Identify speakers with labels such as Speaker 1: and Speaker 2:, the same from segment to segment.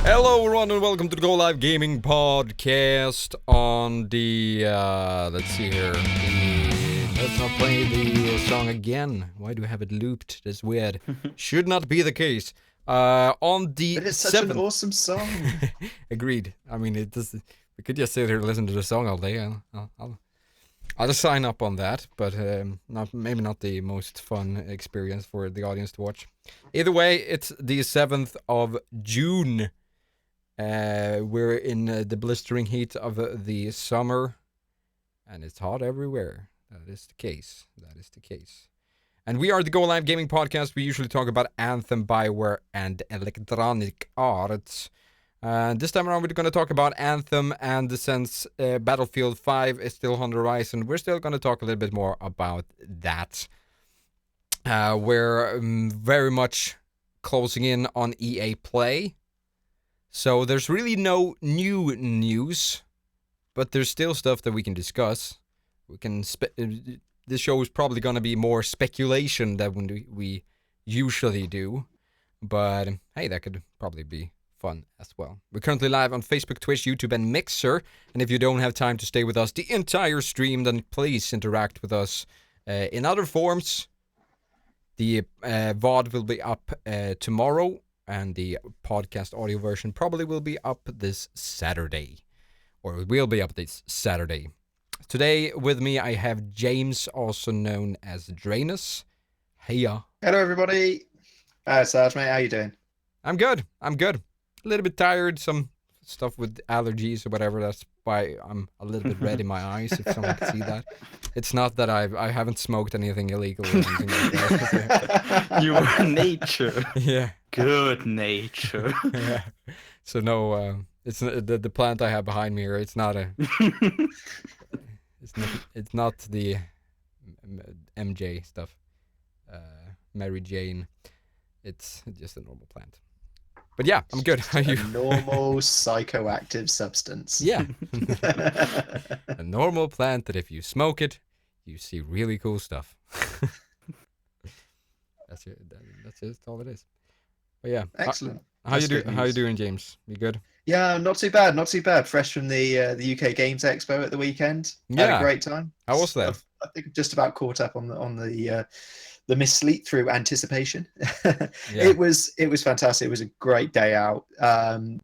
Speaker 1: Hello everyone and welcome to the GO.Live Gaming Podcast on the, let's see here, let's not play the song again. Why do I have it looped? That's weird. Should not be the case. On the
Speaker 2: But it's such
Speaker 1: 7th.
Speaker 2: an awesome song.
Speaker 1: Agreed. I mean, we could just sit here and listen to the song all day. I'll just sign up on that, but maybe not the most fun experience for the audience to watch. Either way, it's the 7th of June. We're in the blistering heat of the summer, and it's hot everywhere. That is the case. And we are the GO.Live Gaming Podcast. We usually talk about Anthem, Bioware, and Electronic Arts. This time around, we're going to talk about Anthem, and since Battlefield 5 is still on the horizon, we're still going to talk a little bit more about that. We're very much closing in on EA Play. So there's really no new news, but there's still stuff that we can discuss. This show is probably going to be more speculation than we usually do, but hey, that could probably be fun as well. We're currently live on Facebook, Twitch, YouTube, and Mixer, and if you don't have time to stay with us the entire stream, then please interact with us in other forms. The VOD will be up tomorrow. And the podcast audio version probably will be up this Saturday. Or it will be up this Saturday. Today with me I have James, also known as Drainus. Heya.
Speaker 2: Hello, everybody. Sarge, mate, how you doing?
Speaker 1: I'm good. A little bit tired. Some stuff with allergies or whatever. That's why I'm a little bit red in my eyes, if someone can see that. It's not that I haven't smoked anything illegal or anything like that.
Speaker 3: You are nature.
Speaker 1: Yeah.
Speaker 3: Good nature.
Speaker 1: Yeah. So no, it's the plant I have behind me here. It's not a. It's not the MJ stuff. Mary Jane. It's just a normal plant. But yeah, I'm good. How are you?
Speaker 2: A normal psychoactive substance.
Speaker 1: Yeah. A normal plant that if you smoke it, you see really cool stuff. That's it. That's all it is. But yeah.
Speaker 2: Excellent.
Speaker 1: How you doing, James? You good?
Speaker 2: Yeah, not too bad. Fresh from the UK Games Expo at the weekend.
Speaker 1: Yeah.
Speaker 2: Had a great time.
Speaker 1: How was that?
Speaker 2: I think just about caught up on the Miss Sleep through anticipation.
Speaker 1: Yeah.
Speaker 2: It was fantastic. It was a great day out.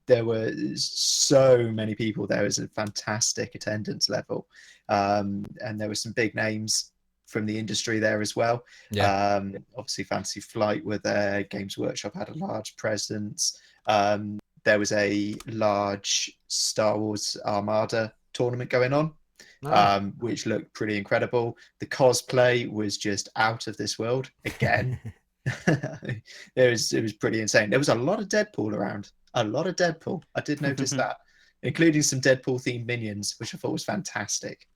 Speaker 2: There were so many people. There was a fantastic attendance level, and there were some big names from the industry there as well.
Speaker 1: Yeah.
Speaker 2: Obviously, Fantasy Flight were there. Games Workshop had a large presence. There was a large Star Wars Armada tournament going on.
Speaker 1: Oh.
Speaker 2: Which looked pretty incredible. The cosplay was just out of this world again. It was pretty insane. There was a lot of Deadpool around. A lot of Deadpool. I did notice that, including some Deadpool themed minions, which I thought was fantastic.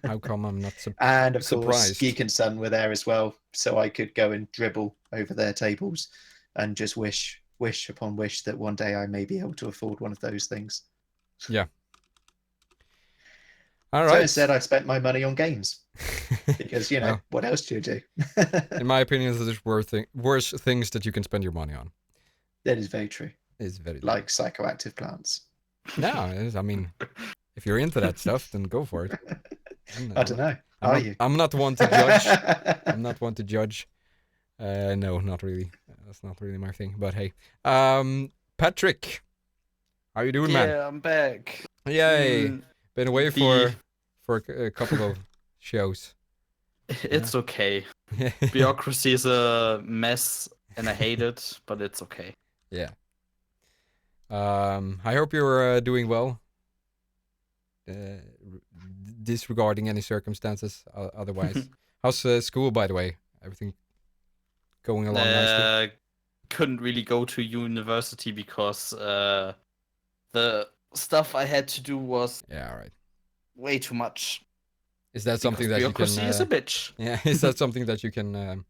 Speaker 1: How come I'm not
Speaker 2: and of
Speaker 1: surprised?
Speaker 2: Course, Geek and Son were there as well, so I could go and dribble over their tables and just wish upon wish that one day I may be able to afford one of those things.
Speaker 1: Yeah. All right.
Speaker 2: So instead, I spent my money on games because
Speaker 1: Well,
Speaker 2: what else do you do?
Speaker 1: in my opinion, there's worse things that you can spend your money on.
Speaker 2: That is very true.
Speaker 1: It's very
Speaker 2: like psychoactive plants.
Speaker 1: No, I mean, if you're into that stuff, then go for it.
Speaker 2: I don't know.
Speaker 1: I'm not one to judge. I'm not one to judge. No, not really. That's not really my thing. But hey, Patrick, how you doing, man?
Speaker 3: Yeah, I'm back.
Speaker 1: Yay! Been away for a couple of shows.
Speaker 3: It's okay. Bureaucracy is a mess, and I hate it, but it's okay.
Speaker 1: Yeah. I hope you're doing well. Disregarding any circumstances otherwise. How's school, by the way? Everything going along nicely?
Speaker 3: Couldn't really go to university because the stuff I had to do was
Speaker 1: all right.
Speaker 3: Way too much.
Speaker 1: Is that something that you can?
Speaker 3: Bureaucracy is a bitch.
Speaker 1: Yeah, is that something that you can?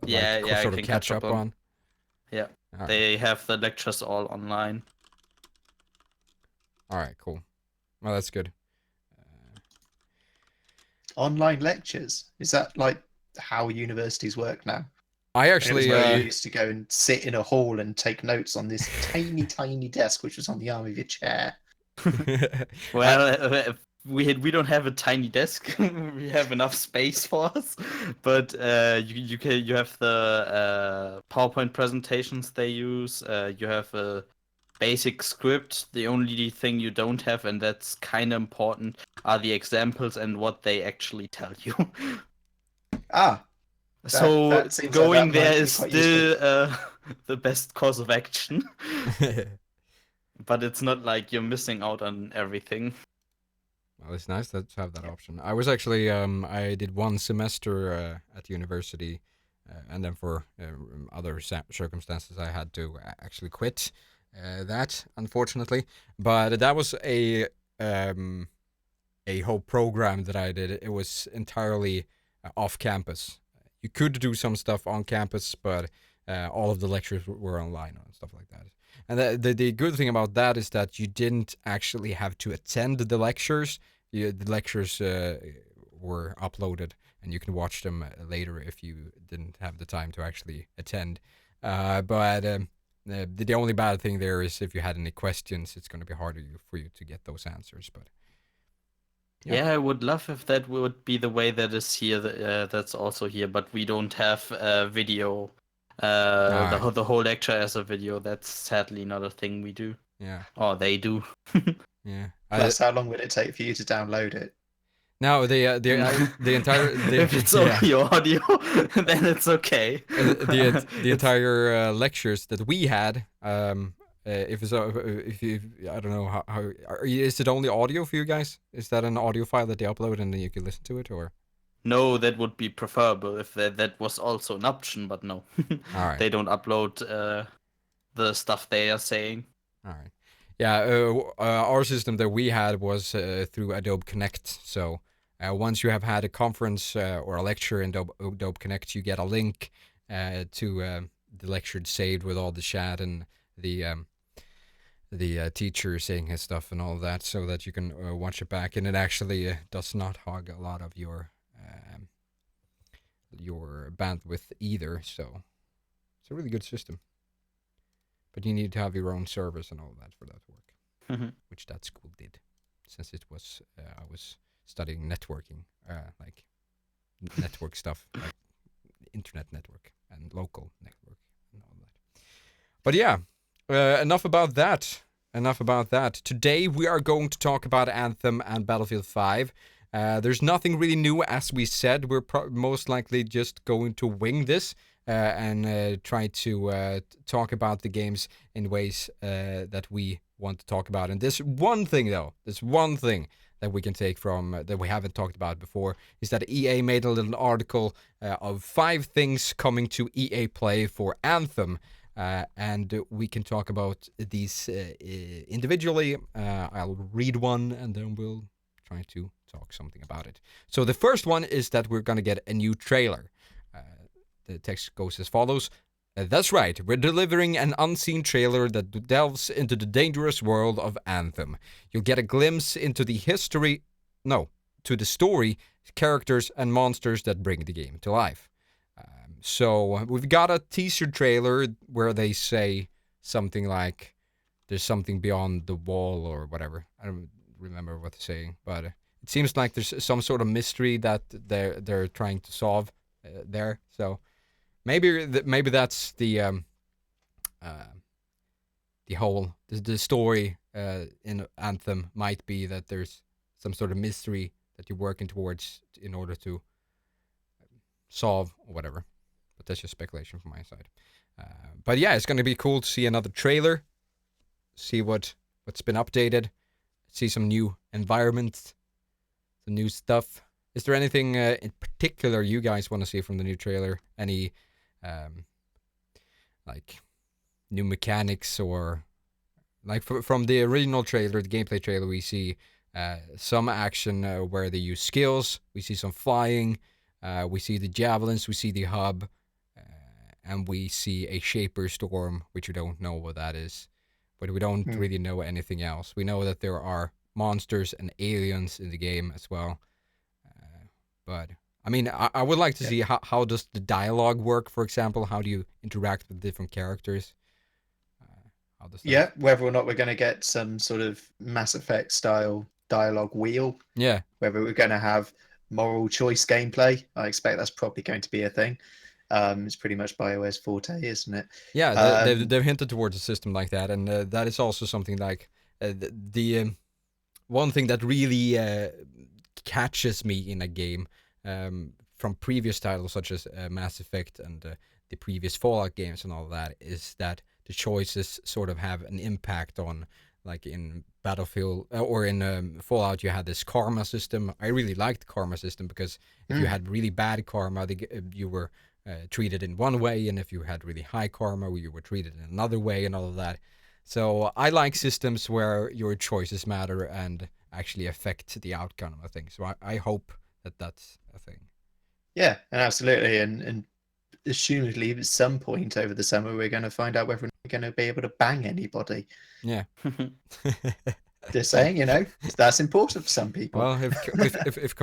Speaker 1: Sort of catch up on.
Speaker 3: Yeah,
Speaker 1: right.
Speaker 3: They have the lectures all online.
Speaker 1: All right, cool. Well, that's good.
Speaker 2: Online lectures, is that like how universities work now?
Speaker 1: I
Speaker 2: It was
Speaker 1: actually,
Speaker 2: where you used to go and sit in a hall and take notes on this tiny, tiny desk, which was on the arm of your chair.
Speaker 3: Well, we don't have a tiny desk. We have enough space for us, but you have the PowerPoint presentations they use. You have a basic script. The only thing you don't have, and that's kind of important, are the examples and what they actually tell you.
Speaker 2: Ah,
Speaker 3: So
Speaker 2: that seems like that
Speaker 3: going there
Speaker 2: might be
Speaker 3: is
Speaker 2: quite useful.
Speaker 3: still the best course of action,
Speaker 1: well,
Speaker 3: but it's not like you're missing out on everything.
Speaker 1: it's nice to have that option. I was actually, I did one semester at university, and then for other circumstances, I had to actually quit that, unfortunately. But that was a whole program that I did. It was entirely off campus. You could do some stuff on campus, but all of the lectures were online and stuff like that. And the good thing about that is that you didn't actually have to attend the lectures. The lectures were uploaded, and you can watch them later if you didn't have the time to actually attend. But the only bad thing there is if you had any questions, it's going to be harder for you to get those answers. But yeah.
Speaker 3: Yeah, I would love if that would be the way that is here. That's also here, but we don't have video. The whole lecture as a video. That's sadly not a thing we do.
Speaker 1: Yeah.
Speaker 3: Or they do.
Speaker 1: Yeah.
Speaker 2: Plus, how long would it take for you to download it?
Speaker 1: No, the entire
Speaker 3: If it's
Speaker 1: yeah.
Speaker 3: only audio, then it's okay.
Speaker 1: The entire lectures that we had. If it's if you, I don't know how is it only audio for you guys? Is that an audio file that they upload and then you can listen to it, or?
Speaker 3: No, that would be preferable if that was also an option, but no.
Speaker 1: All right.
Speaker 3: They don't upload the stuff they are saying.
Speaker 1: All right. Yeah, our system that we had was through Adobe Connect. So once you have had a conference or a lecture in Adobe Connect, you get a link to the lecture saved with all the chat and the teacher saying his stuff and all that, so that you can watch it back. And it actually does not hog a lot of your bandwidth either. So it's a really good system. But you need to have your own servers and all that for that to work, which that school did, since it was I was studying networking, like network stuff, like internet network and local network and all that. But yeah, enough about that. Enough about that. Today we are going to talk about Anthem and Battlefield 5. There's nothing really new, as we said. We're most likely just going to wing this. And try to talk about the games in ways that we want to talk about. And this one thing that we can take from that we haven't talked about before is that EA made a little article of 5 things coming to EA Play for Anthem. And we can talk about these individually. I'll read one and then we'll try to talk something about it. So the first one is that we're going to get a new trailer. The text goes as follows. That's right, we're delivering an unseen trailer that delves into the dangerous world of Anthem. You'll get a glimpse into the story, characters, and monsters that bring the game to life. So we've got a teaser trailer where they say something like, there's something beyond the wall or whatever. I don't remember what they're saying, but it seems like there's some sort of mystery that they're trying to solve there. So maybe that's the whole the story in Anthem might be that there's some sort of mystery that you're working towards in order to solve or whatever. But that's just speculation from my side. But yeah, it's going to be cool to see another trailer, see what's been updated, see some new environments, some new stuff. Is there anything in particular you guys want to see from the new trailer? Any like new mechanics, or like from the original trailer, the gameplay trailer, we see some action where they use skills. We see some flying. We see the javelins. We see the hub. And we see a Shaper Storm, which we don't know what that is. But we don't really know anything else. We know that there are monsters and aliens in the game as well. But I mean, I would like to
Speaker 2: Yeah.
Speaker 1: see how does the dialogue work, for example. How do you interact with different characters? How does that?
Speaker 2: Yeah, whether or not we're going to get some sort of Mass Effect style dialogue wheel,
Speaker 1: Yeah,
Speaker 2: whether we're going to have moral choice gameplay. I expect that's probably going to be a thing. It's pretty much BioWare's forte, isn't it?
Speaker 1: yeah.
Speaker 2: Um,
Speaker 1: They've hinted towards a system like that, and that is also something like one thing that really catches me in a game from previous titles such as Mass Effect and the previous Fallout games and all that is that the choices sort of have an impact on, like in Battlefield or in Fallout, you had this karma system. I really liked the karma system because if you had really bad karma, you were treated in one way, and if you had really high karma, you were treated in another way, and all of that. So I like systems where your choices matter and actually affect the outcome of things. So I hope that that's a thing.
Speaker 2: yeah, and absolutely. And assumedly, at some point over the summer, we're going to find out whether we're going to be able to bang anybody.
Speaker 1: Yeah.
Speaker 2: Just saying, that's important for some people.
Speaker 1: Well, if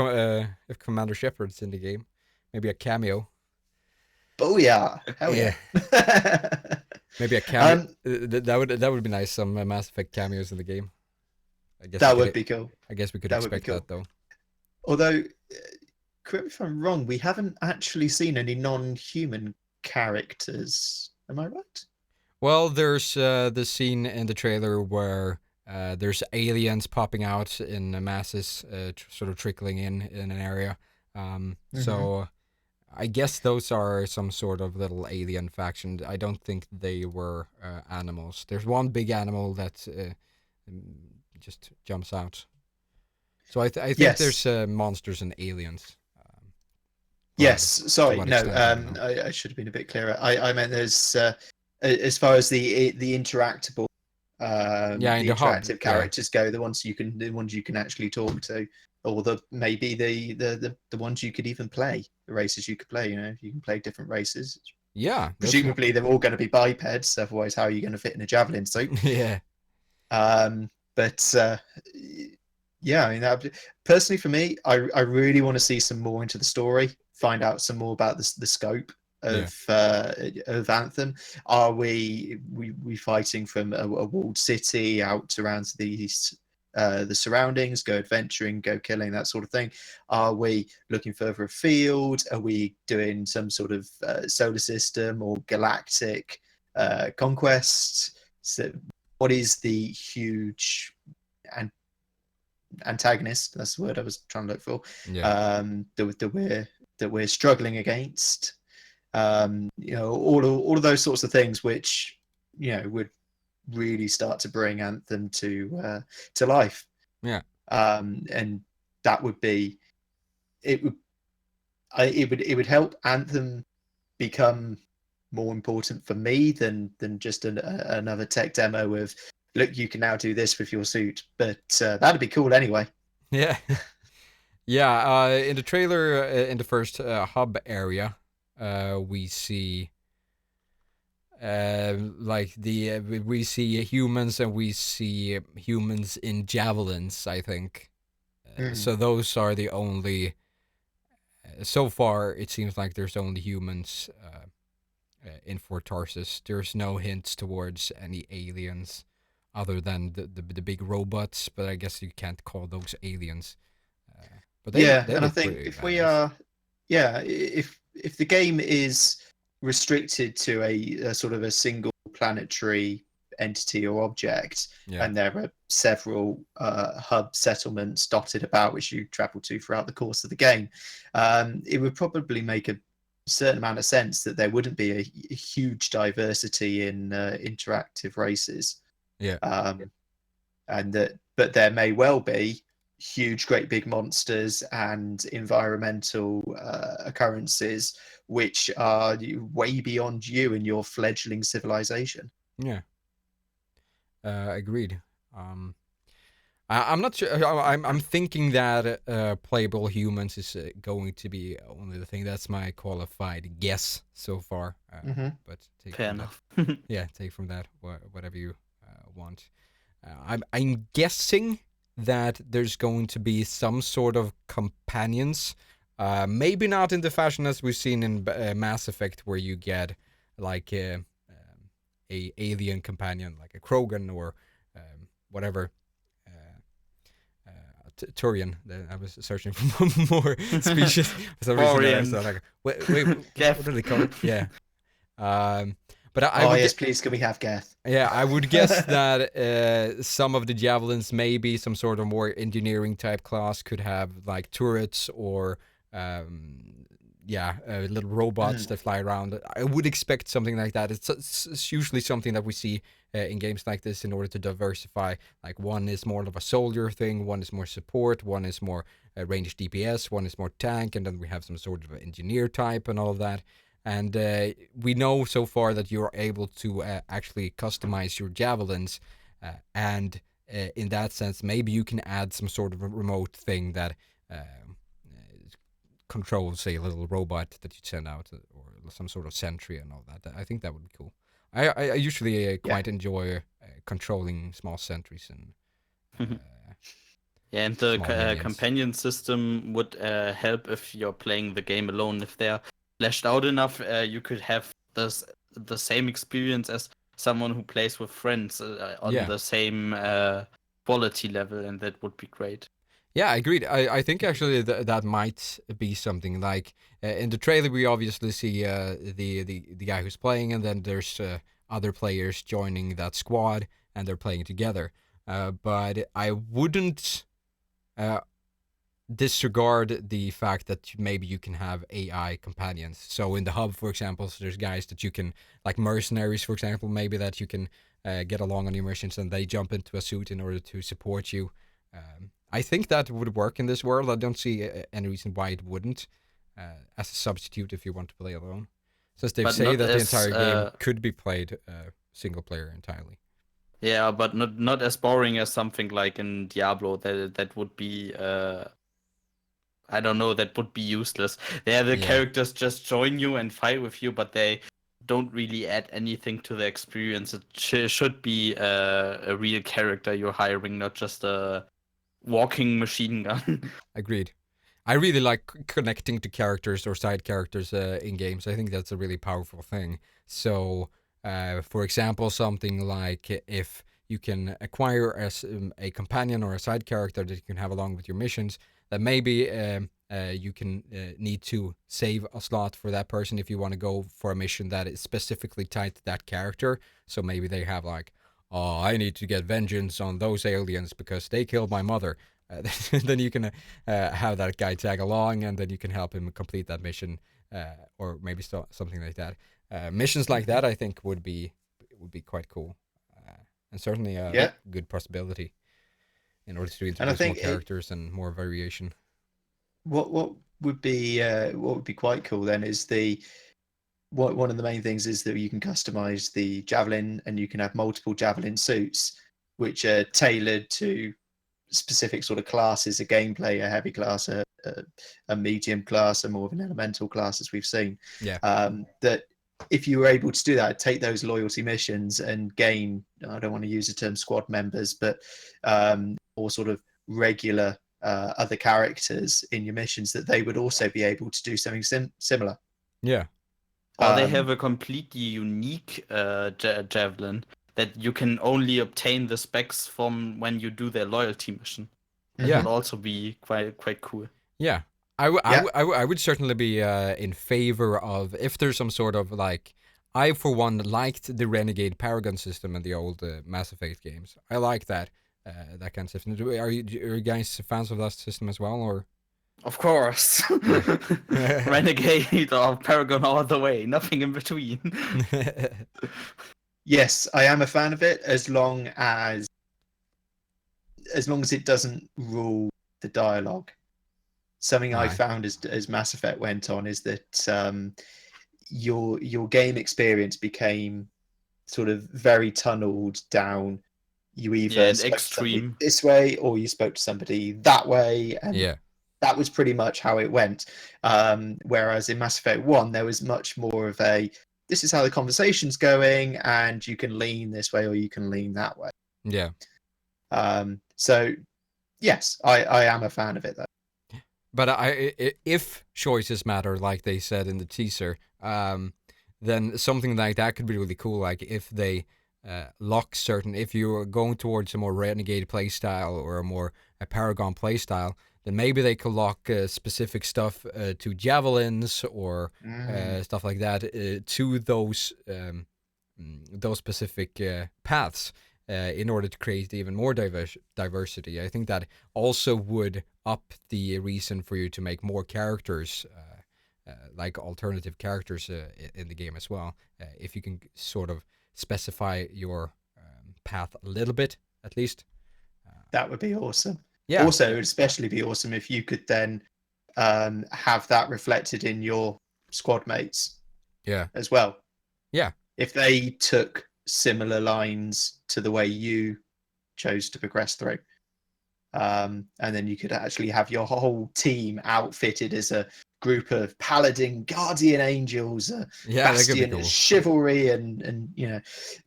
Speaker 1: Commander Shepard's in the game, maybe a cameo.
Speaker 2: Booyah! Hell yeah!
Speaker 1: Maybe a cameo. That would be nice. Some Mass Effect cameos in the game. I guess
Speaker 2: that would be cool.
Speaker 1: I guess we could
Speaker 2: That would be
Speaker 1: expect
Speaker 2: cool.
Speaker 1: that though.
Speaker 2: Although, correct me if I'm wrong, we haven't actually seen any non-human characters. Am I right?
Speaker 1: Well, there's the scene in the trailer where there's aliens popping out in masses, sort of trickling in an area. So I guess those are some sort of little alien faction. I don't think they were animals. There's one big animal that just jumps out. So I think
Speaker 2: Yes.
Speaker 1: there's monsters and aliens.
Speaker 2: Yes. Sorry.
Speaker 1: what
Speaker 2: No.
Speaker 1: extent, I don't know.
Speaker 2: I should have been a bit clearer. I meant there's as far as the interactable
Speaker 1: in
Speaker 2: the
Speaker 1: the hub,
Speaker 2: interactive characters go, the ones you can actually talk to, or maybe the ones you could even play, the races you could play. You can play different races.
Speaker 1: Yeah,
Speaker 2: Presumably they're all going to be bipeds. Otherwise, how are you going to fit in a javelin suit?
Speaker 1: yeah.
Speaker 2: But yeah, I mean, personally for me, I really want to see some more into the story, find out some more about the scope of Anthem. Are we fighting from a walled city out around the surroundings, go adventuring, go killing, that sort of thing? Are we looking further afield? Are we doing some sort of solar system or galactic conquest? So what is the huge antagonist? That's the word I was trying to look for.
Speaker 1: Yeah.
Speaker 2: That we're struggling against. All of those sorts of things, which would really start to bring Anthem to life.
Speaker 1: Yeah.
Speaker 2: And that would be it would help Anthem become more important for me than just another tech demo of, look, you can now do this with your suit. But that'd be cool anyway.
Speaker 1: Yeah. Yeah, in the trailer, in the first hub area, we see we see humans and we see humans in javelins, I think. So those are the only. So far, it seems like there's only humans in Fort Tarsus. There's no hints towards any aliens, other than the big robots. But I guess you can't call those aliens. But they
Speaker 2: and I think if we are, if the game is restricted to a sort of a single planetary entity or object, and there are several hub settlements dotted about which you travel to throughout the course of the game, it would probably make a certain amount of sense that there wouldn't be a huge diversity in interactive races. But there may well be huge, great big monsters and environmental occurrences which are way beyond you and your fledgling civilization.
Speaker 1: Yeah. Agreed. I'm not sure. I'm thinking that playable humans is going to be only the thing. That's my qualified guess so far. But take
Speaker 3: fair
Speaker 1: from
Speaker 3: enough.
Speaker 1: That. Yeah, take from that whatever you want. I'm guessing that there's going to be some sort of companions Maybe not in the fashion as we've seen in Mass Effect, where you get like a alien companion, like a Krogan or whatever. Turian. I was searching for more species. For some reason, I was like, wait, what do they call it? Yeah. But I
Speaker 2: Oh
Speaker 1: would
Speaker 2: yes, please, can we have Geth?
Speaker 1: yeah, I would guess that some of the javelins, maybe some sort of more engineering type class, could have like turrets or little robots that fly around. I would expect something like that. It's usually something that we see in games like this in order to diversify. Like one is more of a soldier thing, one is more support, one is more ranged DPS, one is more tank, and then we have some sort of engineer type and all of that. And we know so far that you're able to actually customize your javelins, and in that sense, maybe you can add some sort of a remote thing that controls, say, a little robot that you send out, or some sort of sentry and all that. I think that would be cool. I usually quite enjoy controlling small sentries and
Speaker 3: yeah, and the
Speaker 1: small minions.
Speaker 3: companion system would help if you're playing the game alone. If they're fleshed out enough, you could have the same experience as someone who plays with friends on the same quality level, and that would be great.
Speaker 1: Yeah, I agreed. I think actually that might be something like in the trailer we obviously see the guy who's playing, and then there's other players joining that squad, and they're playing together. But I wouldn't disregard the fact that maybe you can have AI companions. So in the hub, for example, so there's guys that you can, like mercenaries, for example, maybe that you can get along on your missions, and they jump into a suit in order to support you. I think that would work in this world. I don't see any reason why it wouldn't, as a substitute if you want to play alone. Since they say that the entire game could be played single player entirely.
Speaker 3: Yeah, but not as boring as something like in Diablo. That would be I don't know, that would be useless. The characters just join you and fight with you, but they don't really add anything to the experience. It should be a real character you're hiring, not just a walking machine gun.
Speaker 1: Agreed. I really like connecting to characters or side characters in games. I think that's a really powerful thing. So, for example, something like if you can acquire a companion or a side character that you can have along with your missions, that maybe you can need to save a slot for that person if you want to go for a mission that is specifically tied to that character. So maybe they have like, oh, I need to get vengeance on those aliens because they killed my mother. Then you can have that guy tag along, and then you can help him complete that mission, or maybe something like that. Missions like that, I think, would be quite cool, and certainly a good possibility in order to introduce more characters and more variation.
Speaker 2: What would be quite cool then is one of the main things is that you can customize the javelin, and you can have multiple javelin suits which are tailored to specific sort of classes, a gameplay, a heavy class, a medium class, a more of an elemental class, as we've seen.
Speaker 1: Yeah.
Speaker 2: That if you were able to do that, take those loyalty missions and gain, I don't want to use the term squad members, but or sort of regular other characters in your missions, that they would also be able to do something similar.
Speaker 1: Yeah.
Speaker 3: Or they have a completely unique javelin that you can only obtain the specs from when you do their loyalty mission. That would also be quite cool.
Speaker 1: Yeah. I would certainly be in favor of, if there's some sort of like, I for one liked the Renegade Paragon system in the old Mass Effect games. I like that kind of system. Are you guys fans of that system as well, or?
Speaker 3: Of course. Renegade or Paragon all the way, nothing in between.
Speaker 2: Yes, I am a fan of it as long as it doesn't rule the dialogue. Something I found as Mass Effect went on is that your game experience became sort of very tunneled down. You either spoke extreme to this way or you spoke to somebody that way, and that was pretty much how it went. Whereas in Mass Effect 1, there was much more of a, this is how the conversation's going, and you can lean this way or you can lean that way.
Speaker 1: Yeah.
Speaker 2: So, yes, I am a fan of it, though.
Speaker 1: But if choices matter, like they said in the teaser, then something like that could be really cool. Like if they lock certain, if you're going towards a more renegade playstyle or a more paragon playstyle, then maybe they could lock specific stuff to javelins or stuff like that to those specific paths. In order to create even more diversity, I think that also would up the reason for you to make more characters, like alternative characters in the game as well. If you can sort of specify your path a little bit, at least.
Speaker 2: That would be awesome.
Speaker 1: Yeah.
Speaker 2: Also, it would especially be awesome if you could then have that reflected in your squad mates.
Speaker 1: Yeah.
Speaker 2: As well.
Speaker 1: Yeah.
Speaker 2: If they took similar lines to the way you chose to progress through. And then you could actually have your whole team outfitted as a group of paladin guardian angels, bastion cool. Chivalry and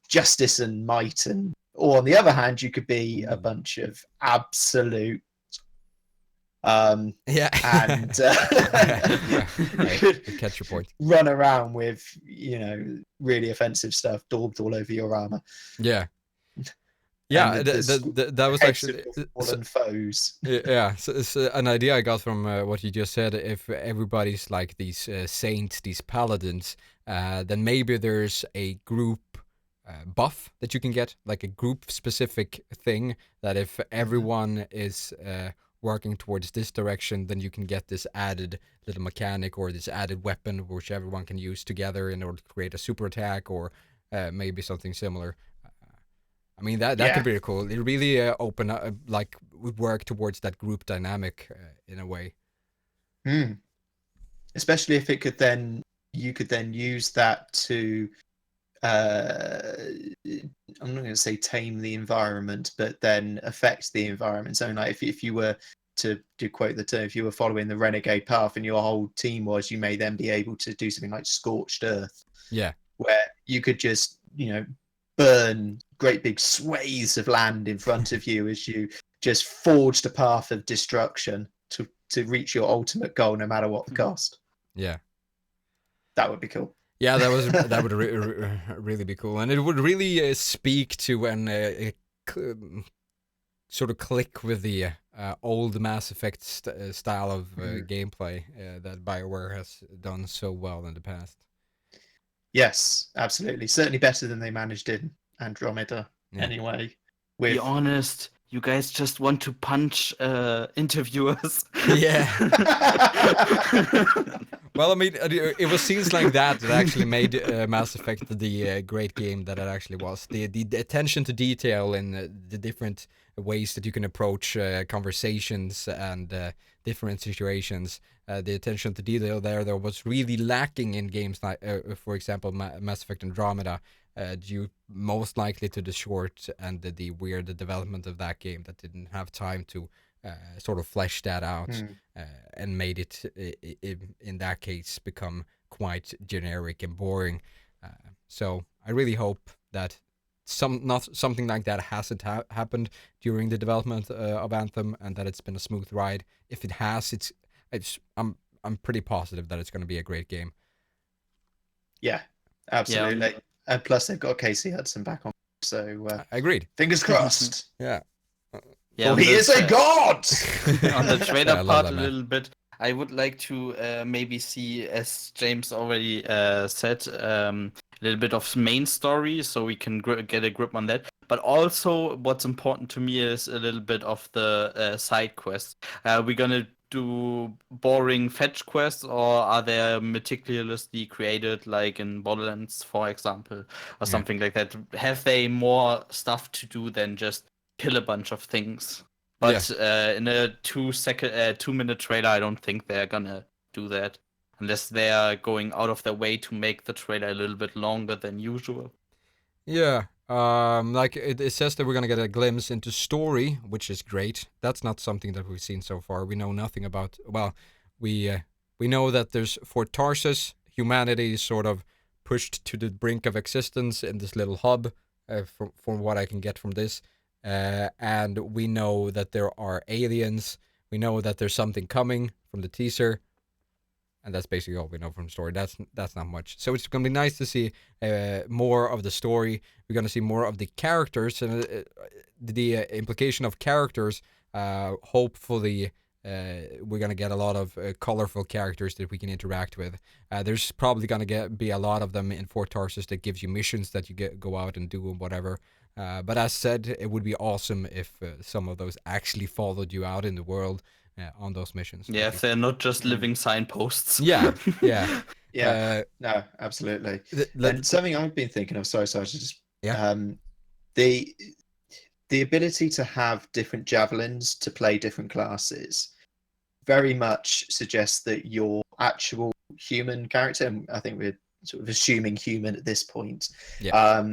Speaker 2: justice and might, or on the other hand you could be a bunch of absolute and
Speaker 1: right. Catch your point.
Speaker 2: Run around with really offensive stuff daubed all over your armor.
Speaker 1: Yeah that was actually
Speaker 2: fallen foes.
Speaker 1: Yeah, so it's an idea I got from what you just said. If everybody's like these saints, these paladins, then maybe there's a group buff that you can get, like a group specific thing that if everyone is working towards this direction, then you can get this added little mechanic or this added weapon which everyone can use together in order to create a super attack or maybe something similar. I mean, that could be cool. It really open up, like, work towards that group dynamic in a way.
Speaker 2: Especially if it could then, you could then use that to, I'm not going to say tame the environment, but then affect the environment. So, like, if you were to quote the term, if you were following the renegade path and your whole team was, you may then be able to do something like scorched earth.
Speaker 1: Yeah.
Speaker 2: Where you could just, burn great big swathes of land in front of you as you just forged a path of destruction to reach your ultimate goal, no matter what the cost.
Speaker 1: Yeah,
Speaker 2: that would be cool.
Speaker 1: Yeah, that would really be cool, and it would really speak to and sort of click with the old Mass Effect style of gameplay that Bioware has done so well in the past.
Speaker 2: Yes, absolutely. Certainly better than they managed in Andromeda. Yeah. Anyway,
Speaker 3: be honest, you guys just want to punch interviewers.
Speaker 1: Yeah. Well, I mean, it was scenes like that actually made Mass Effect the great game that it actually was. The attention to detail in the different ways that you can approach conversations and different situations. The attention to detail there was really lacking in games like, for example, Mass Effect Andromeda, due most likely to the short and the weird development of that game that didn't have time to sort of flesh that out and made it, in that case, become quite generic and boring. So I really hope that something like that hasn't happened during the development of Anthem, and that it's been a smooth ride. If it has, I'm pretty positive that it's going to be a great game.
Speaker 2: Yeah, absolutely. Yeah. And plus, they've got Casey Hudson back on, so
Speaker 1: agreed.
Speaker 2: Fingers crossed.
Speaker 1: Yeah.
Speaker 2: Yeah, he is a god.
Speaker 3: On the trailer part, a little bit. I would like to maybe see, as James already said, a little bit of main story, so we can get a grip on that. But also, what's important to me is a little bit of the side quests. We're gonna do boring fetch quests, or are they meticulously created, like in Borderlands, for example, or something like that? Have they more stuff to do than just kill a bunch of things? But in a 2-minute trailer, I don't think they're gonna do that, unless they are going out of their way to make the trailer a little bit longer than usual.
Speaker 1: Yeah, like it says that we're gonna get a glimpse into story, which is great. That's not something that we've seen so far. We know nothing about. Well, we know that there's for Tarsus, humanity is sort of pushed to the brink of existence in this little hub. From what I can get from this. And we know that there are aliens. We know that there's something coming from the teaser, and that's basically all we know from the story. That's not much. So it's gonna be nice to see more of the story. We're gonna see more of the characters, and the implication of characters. Hopefully, we're gonna get a lot of colorful characters that we can interact with. There's probably gonna be a lot of them in Fort Tarsus that gives you missions that you go out and do and whatever. But as said, it would be awesome if some of those actually followed you out in the world on those missions.
Speaker 3: Yeah, if they're not just living signposts.
Speaker 1: Yeah, yeah.
Speaker 2: Yeah, no, absolutely.
Speaker 1: th-
Speaker 2: And something I've been thinking of, sorry, to just
Speaker 1: Yeah.
Speaker 2: The ability to have different javelins to play different classes very much suggests that your actual human character, and I think we're sort of assuming human at this point,
Speaker 1: Yeah.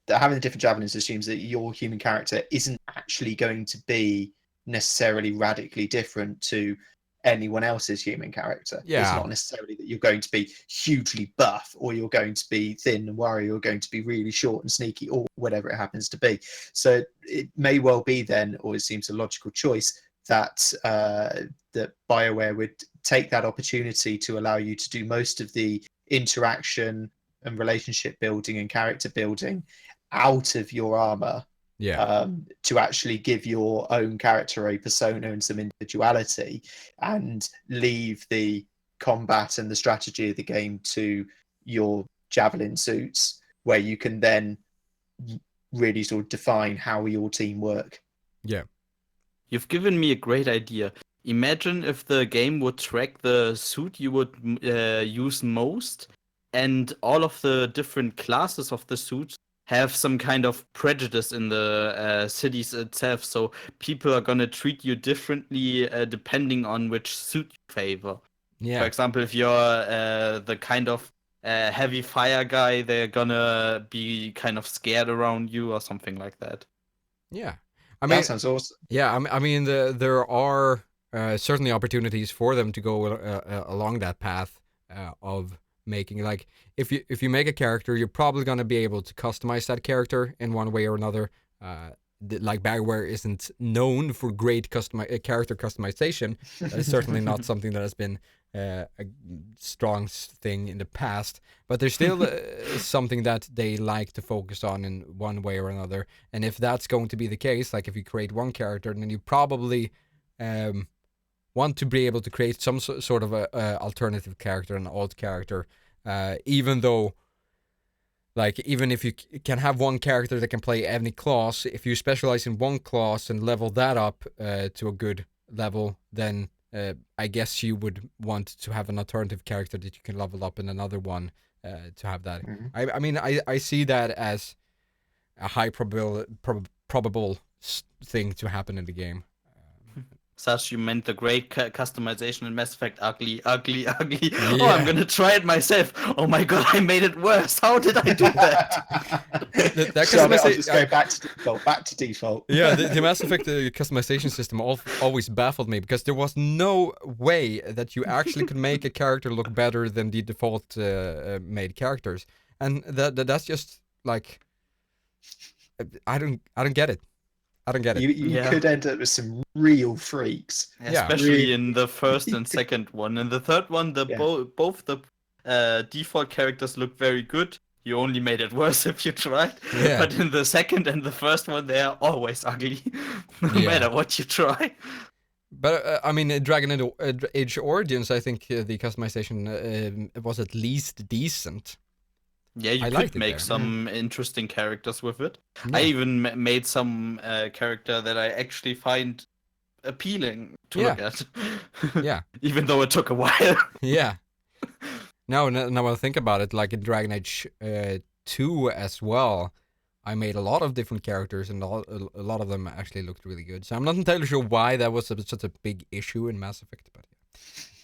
Speaker 2: that having the different javelins assumes that your human character isn't actually going to be necessarily radically different to anyone else's human character. It's
Speaker 1: Yeah.
Speaker 2: not necessarily that you're going to be hugely buff, or you're going to be thin and wiry, or going to be really short and sneaky, or whatever it happens to be. So it may well be then, or it seems a logical choice, that that Bioware would take that opportunity to allow you to do most of the interaction and relationship building and character building out of your armor,
Speaker 1: Yeah.
Speaker 2: to actually give your own character a persona and some individuality, and leave the combat and the strategy of the game to your javelin suits, where you can then really sort of define how your team work.
Speaker 1: Yeah.
Speaker 3: You've given me a great idea. Imagine if the game would track the suit you would use most, and all of the different classes of the suit have some kind of prejudice in the cities itself. So people are gonna treat you differently depending on which suit you favor.
Speaker 1: Yeah.
Speaker 3: For example, if you're the kind of heavy fire guy, they're gonna be kind of scared around you or something like that.
Speaker 1: Yeah. I mean,
Speaker 2: That sounds awesome.
Speaker 1: yeah. I mean, there are certainly opportunities for them to go along that path of making, like, if you make a character, you're probably gonna be able to customize that character in one way or another. Like Bioware isn't known for great character customization. That is certainly not something that has been a strong thing in the past. But there's still something that they like to focus on in one way or another. And if that's going to be the case, like if you create one character, then you probably want to be able to create some sort of a alternative character, an alt character, even though, like, even if you can have one character that can play any class, if you specialize in one class and level that up to a good level, then I guess you would want to have an alternative character that you can level up in another one to have that.
Speaker 2: Mhm.
Speaker 1: I mean, I see that as a high probable thing to happen in the game.
Speaker 3: Sash, you meant the great customization in Mass Effect. Ugly, ugly, ugly.
Speaker 1: Yeah.
Speaker 3: Oh, I'm gonna try it myself. Oh my god, I made it worse. How did I do that?
Speaker 1: That
Speaker 2: So I'll
Speaker 1: customization-
Speaker 2: just go back to default. Back to default.
Speaker 1: Yeah, the Mass Effect customization system always baffled me, because there was no way that you actually could make a character look better than the default made characters, and that's just like, I don't get it. I don't get it.
Speaker 2: You
Speaker 3: Yeah.
Speaker 2: could end up with some real freaks.
Speaker 1: Yeah.
Speaker 3: Especially
Speaker 2: Really.
Speaker 3: in the first and second one. In the third one,
Speaker 2: Yeah.
Speaker 3: both the default characters look very good. You only made it worse if you tried.
Speaker 1: Yeah.
Speaker 3: But in the second and the first one, they are always ugly, no
Speaker 1: Yeah.
Speaker 3: matter what you try.
Speaker 1: But I mean, Dragon Age Origins, I think the customization was at least decent.
Speaker 3: Yeah, you
Speaker 1: I
Speaker 3: could
Speaker 1: liked it
Speaker 3: make
Speaker 1: there.
Speaker 3: some interesting characters with it.
Speaker 1: Yeah.
Speaker 3: I even made some character that I actually find appealing to look at.
Speaker 1: Yeah.
Speaker 3: Even though it took a while.
Speaker 1: Yeah. Now I think about it, like in Dragon Age 2 as well, I made a lot of different characters, and a lot of them actually looked really good. So I'm not entirely sure why that was such a big issue in Mass Effect, but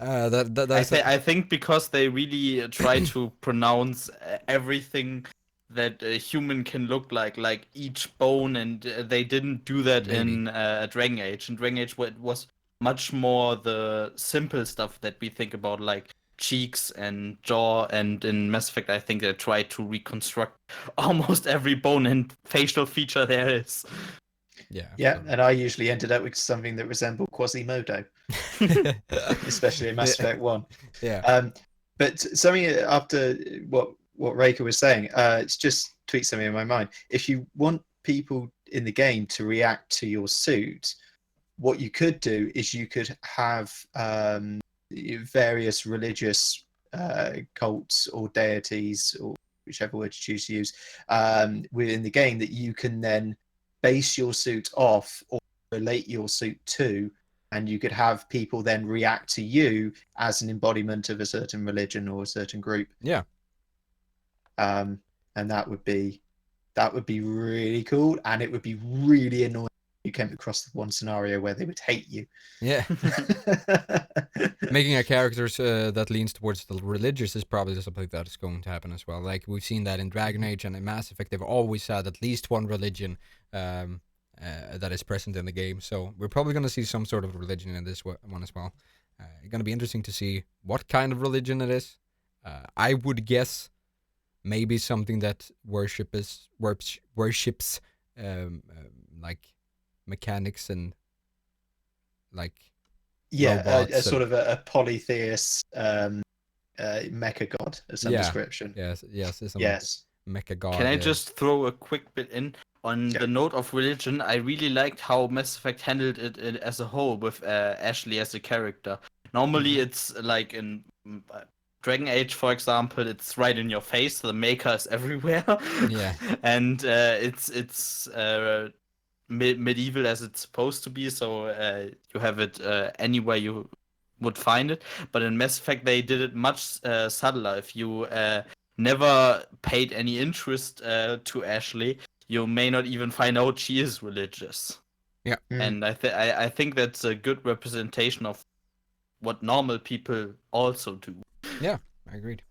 Speaker 3: I think because they really try to pronounce everything that a human can look like each bone, and they didn't do that in Dragon Age. In Dragon Age, it was much more the simple stuff that we think about, like cheeks and jaw, and in Mass Effect, I think they tried to reconstruct almost every bone and facial feature there is.
Speaker 1: Yeah.
Speaker 2: Yeah, and I usually ended up with something that resembled Quasimodo, especially in Mass Effect 1.
Speaker 1: Yeah.
Speaker 2: But something after what Reika was saying, it's just tweaked something in my mind. If you want people in the game to react to your suit, what you could do is you could have various religious cults or deities, or whichever word you choose to use, within the game that you can then base your suit off or relate your suit to, and you could have people then react to you as an embodiment of a certain religion or a certain group.
Speaker 1: Yeah.
Speaker 2: And that would be really cool, and it would be really annoying if you came across one scenario where they would hate you.
Speaker 1: Yeah. Making a character that leans towards the religious is probably something that is going to happen as well. Like we've seen that in Dragon Age and in Mass Effect, they've always had at least one religion that is present in the game. So we're probably going to see some sort of religion in this one as well. It's going to be interesting to see what kind of religion it is. I would guess maybe something that worships like mechanics and like
Speaker 2: Yeah, a
Speaker 1: robots
Speaker 2: sort
Speaker 1: and
Speaker 2: of a polytheist mecha god of some description.
Speaker 1: yes, some
Speaker 2: Yes.
Speaker 1: mecha god.
Speaker 3: Can I just throw a quick bit in on
Speaker 2: Yeah.
Speaker 3: the note of religion? I really liked how Mass Effect handled it as a whole with Ashley as a character. Normally, it's like in Dragon Age, for example, it's right in your face. The maker is everywhere.
Speaker 1: Yeah.
Speaker 3: And it's medieval as it's supposed to be, so you have it anywhere you would find it. But in Mass Effect, they did it much subtler. If you never paid any interest to Ashley, you may not even find out she is religious.
Speaker 1: Yeah.
Speaker 3: And I think that's a good representation of what normal people also do.
Speaker 1: Yeah, I agreed.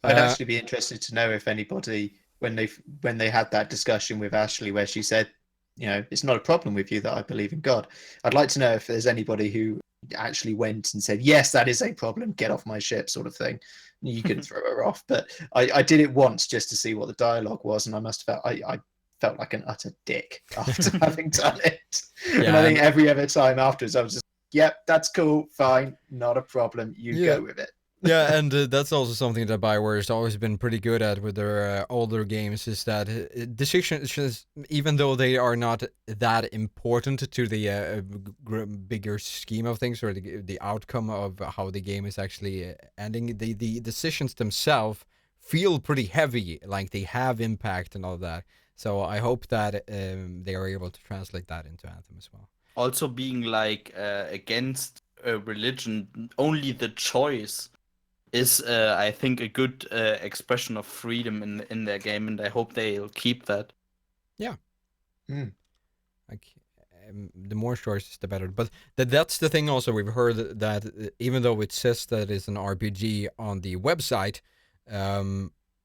Speaker 2: I'd actually be interested to know if anybody, when they had that discussion with Ashley where she said, it's not a problem with you that I believe in God. I'd like to know if there's anybody who actually went and said, yes, that is a problem, get off my ship, sort of thing. You could throw her off. But I did it once just to see what the dialogue was, and I felt like an utter dick after having done it.
Speaker 1: Yeah,
Speaker 2: and I think every other time afterwards, I was just, yep, that's cool, fine, not a problem. You go with it.
Speaker 1: Yeah, and that's also something that Bioware has always been pretty good at with their older games, is that decisions, even though they are not that important to the bigger scheme of things or the outcome of how the game is actually ending, the decisions themselves feel pretty heavy, like they have impact and all that. So I hope that they are able to translate that into Anthem as well.
Speaker 3: Also being like against religion, only the choice is I think a good expression of freedom in their game, and I hope they'll keep that.
Speaker 1: Yeah. Like the more choices, the better. But that's the thing. Also, we've heard that even though it says that it's an RPG on the website,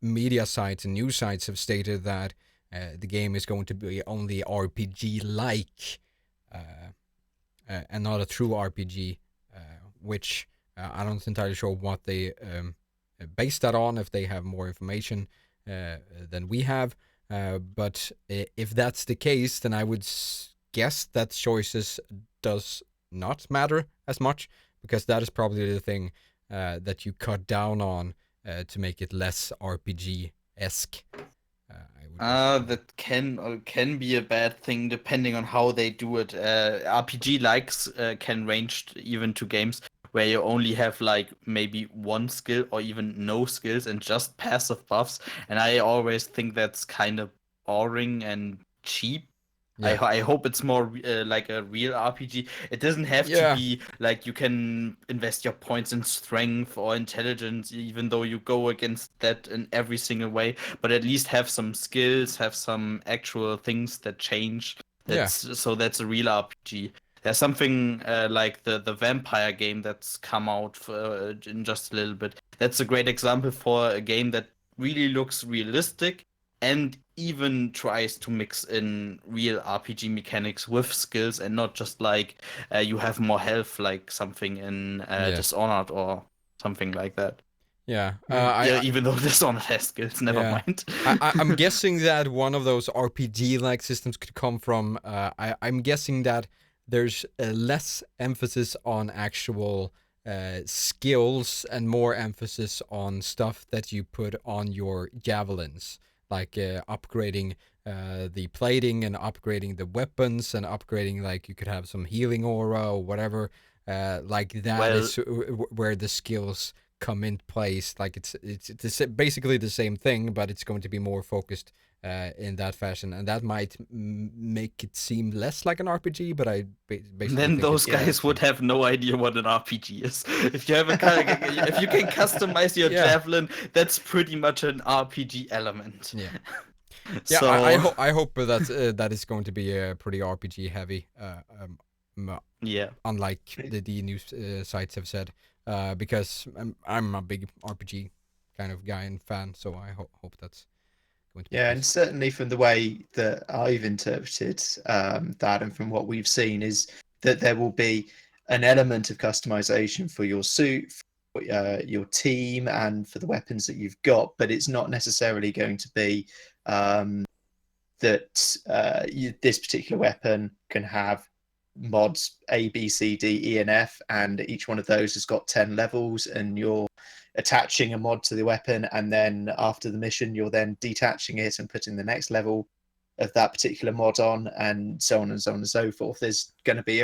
Speaker 1: media sites and news sites have stated that the game is going to be only RPG-like and not a true RPG, which I'm not entirely sure what they base that on, if they have more information than we have. But if that's the case, then I would guess that choices does not matter as much, because that is probably the thing that you cut down on to make it less RPG-esque.
Speaker 3: That can be a bad thing depending on how they do it. RPG likes can range even to games where you only have like maybe one skill or even no skills and just passive buffs. And I always think that's kind of boring and cheap.
Speaker 1: Yeah.
Speaker 3: I hope it's more like a real RPG. It doesn't have to be like you can invest your points in strength or intelligence, even though you go against that in every single way. But at least have some skills, have some actual things that change. So that's a real RPG. There's something like the vampire game that's come out in just a little bit. That's a great example for a game that really looks realistic and even tries to mix in real RPG mechanics with skills, and not just like you have more health, like something in Dishonored or something like that.
Speaker 1: Yeah.
Speaker 3: Yeah, even though Dishonored has skills, never
Speaker 1: Yeah.
Speaker 3: mind.
Speaker 1: I'm guessing that one of those RPG-like systems could come from. I'm guessing that there's less emphasis on actual skills and more emphasis on stuff that you put on your javelins, like upgrading the plating and upgrading the weapons and upgrading, like you could have some healing aura or whatever. Like that
Speaker 3: Well,
Speaker 1: is where the skills come in place. Like it's basically the same thing, but it's going to be more focused in that fashion, and that might make it seem less like an RPG. But I basically
Speaker 3: then
Speaker 1: think
Speaker 3: those
Speaker 2: Yeah.
Speaker 3: guys would have no idea what an RPG is. If you have if you can customize your
Speaker 1: Yeah.
Speaker 3: javelin, that's pretty much an RPG element.
Speaker 1: Yeah. Yeah,
Speaker 3: So
Speaker 1: I hope that is going to be pretty RPG heavy.
Speaker 3: yeah.
Speaker 1: Unlike the news sites have said, because I'm a big RPG kind of guy and fan, so I hope that's going to be.
Speaker 2: Yeah,
Speaker 1: the
Speaker 2: and
Speaker 1: case.
Speaker 2: certainly from the way that I've interpreted that, and from what we've seen, is that there will be an element of customization for your suit, for, your team, and for the weapons that you've got. But it's not necessarily going to be that this particular weapon can have mods A, B, C, D, E, and F, and each one of those has got 10 levels, and you're attaching a mod to the weapon, and then after the mission, you're then detaching it and putting the next level of that particular mod on, and so on and so on and so forth. There's going to be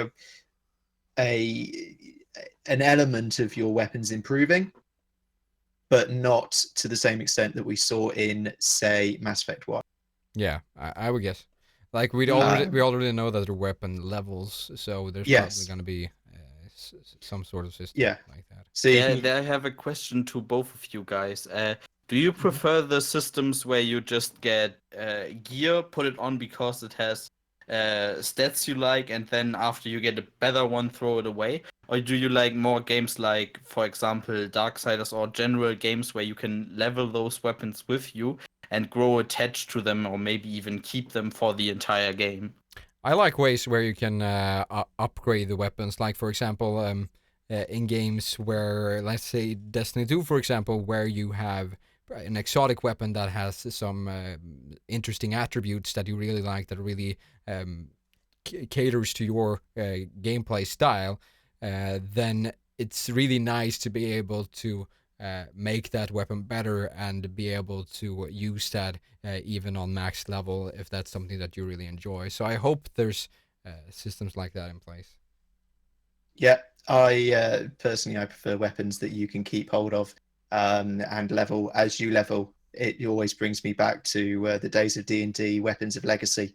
Speaker 2: an element of your weapons improving, but not to the same extent that we saw in, say, Mass Effect 1.
Speaker 1: Yeah, I would guess. Like we already know that the weapon levels, so there's probably
Speaker 2: Yes.
Speaker 1: going to be some sort of system
Speaker 2: Yeah.
Speaker 1: like that.
Speaker 2: So you
Speaker 3: There,
Speaker 2: can,
Speaker 3: there I have a question to both of you guys. Do you prefer the systems where you just get gear, put it on because it has stats you like, and then after you get a better one, throw it away? Or do you like more games like, for example, Darksiders or general games where you can level those weapons with you and grow attached to them, or maybe even keep them for the entire game?
Speaker 1: I like ways where you can upgrade the weapons. Like for example, in games where, let's say Destiny 2, for example, where you have an exotic weapon that has some interesting attributes that you really like, that really caters to your gameplay style, then it's really nice to be able to make that weapon better and be able to use that even on max level if that's something that you really enjoy. So I hope there's systems like that in place.
Speaker 2: yeah, I personally I prefer weapons that you can keep hold of and level as you level. It always brings me back to the days of D&D, Weapons of Legacy,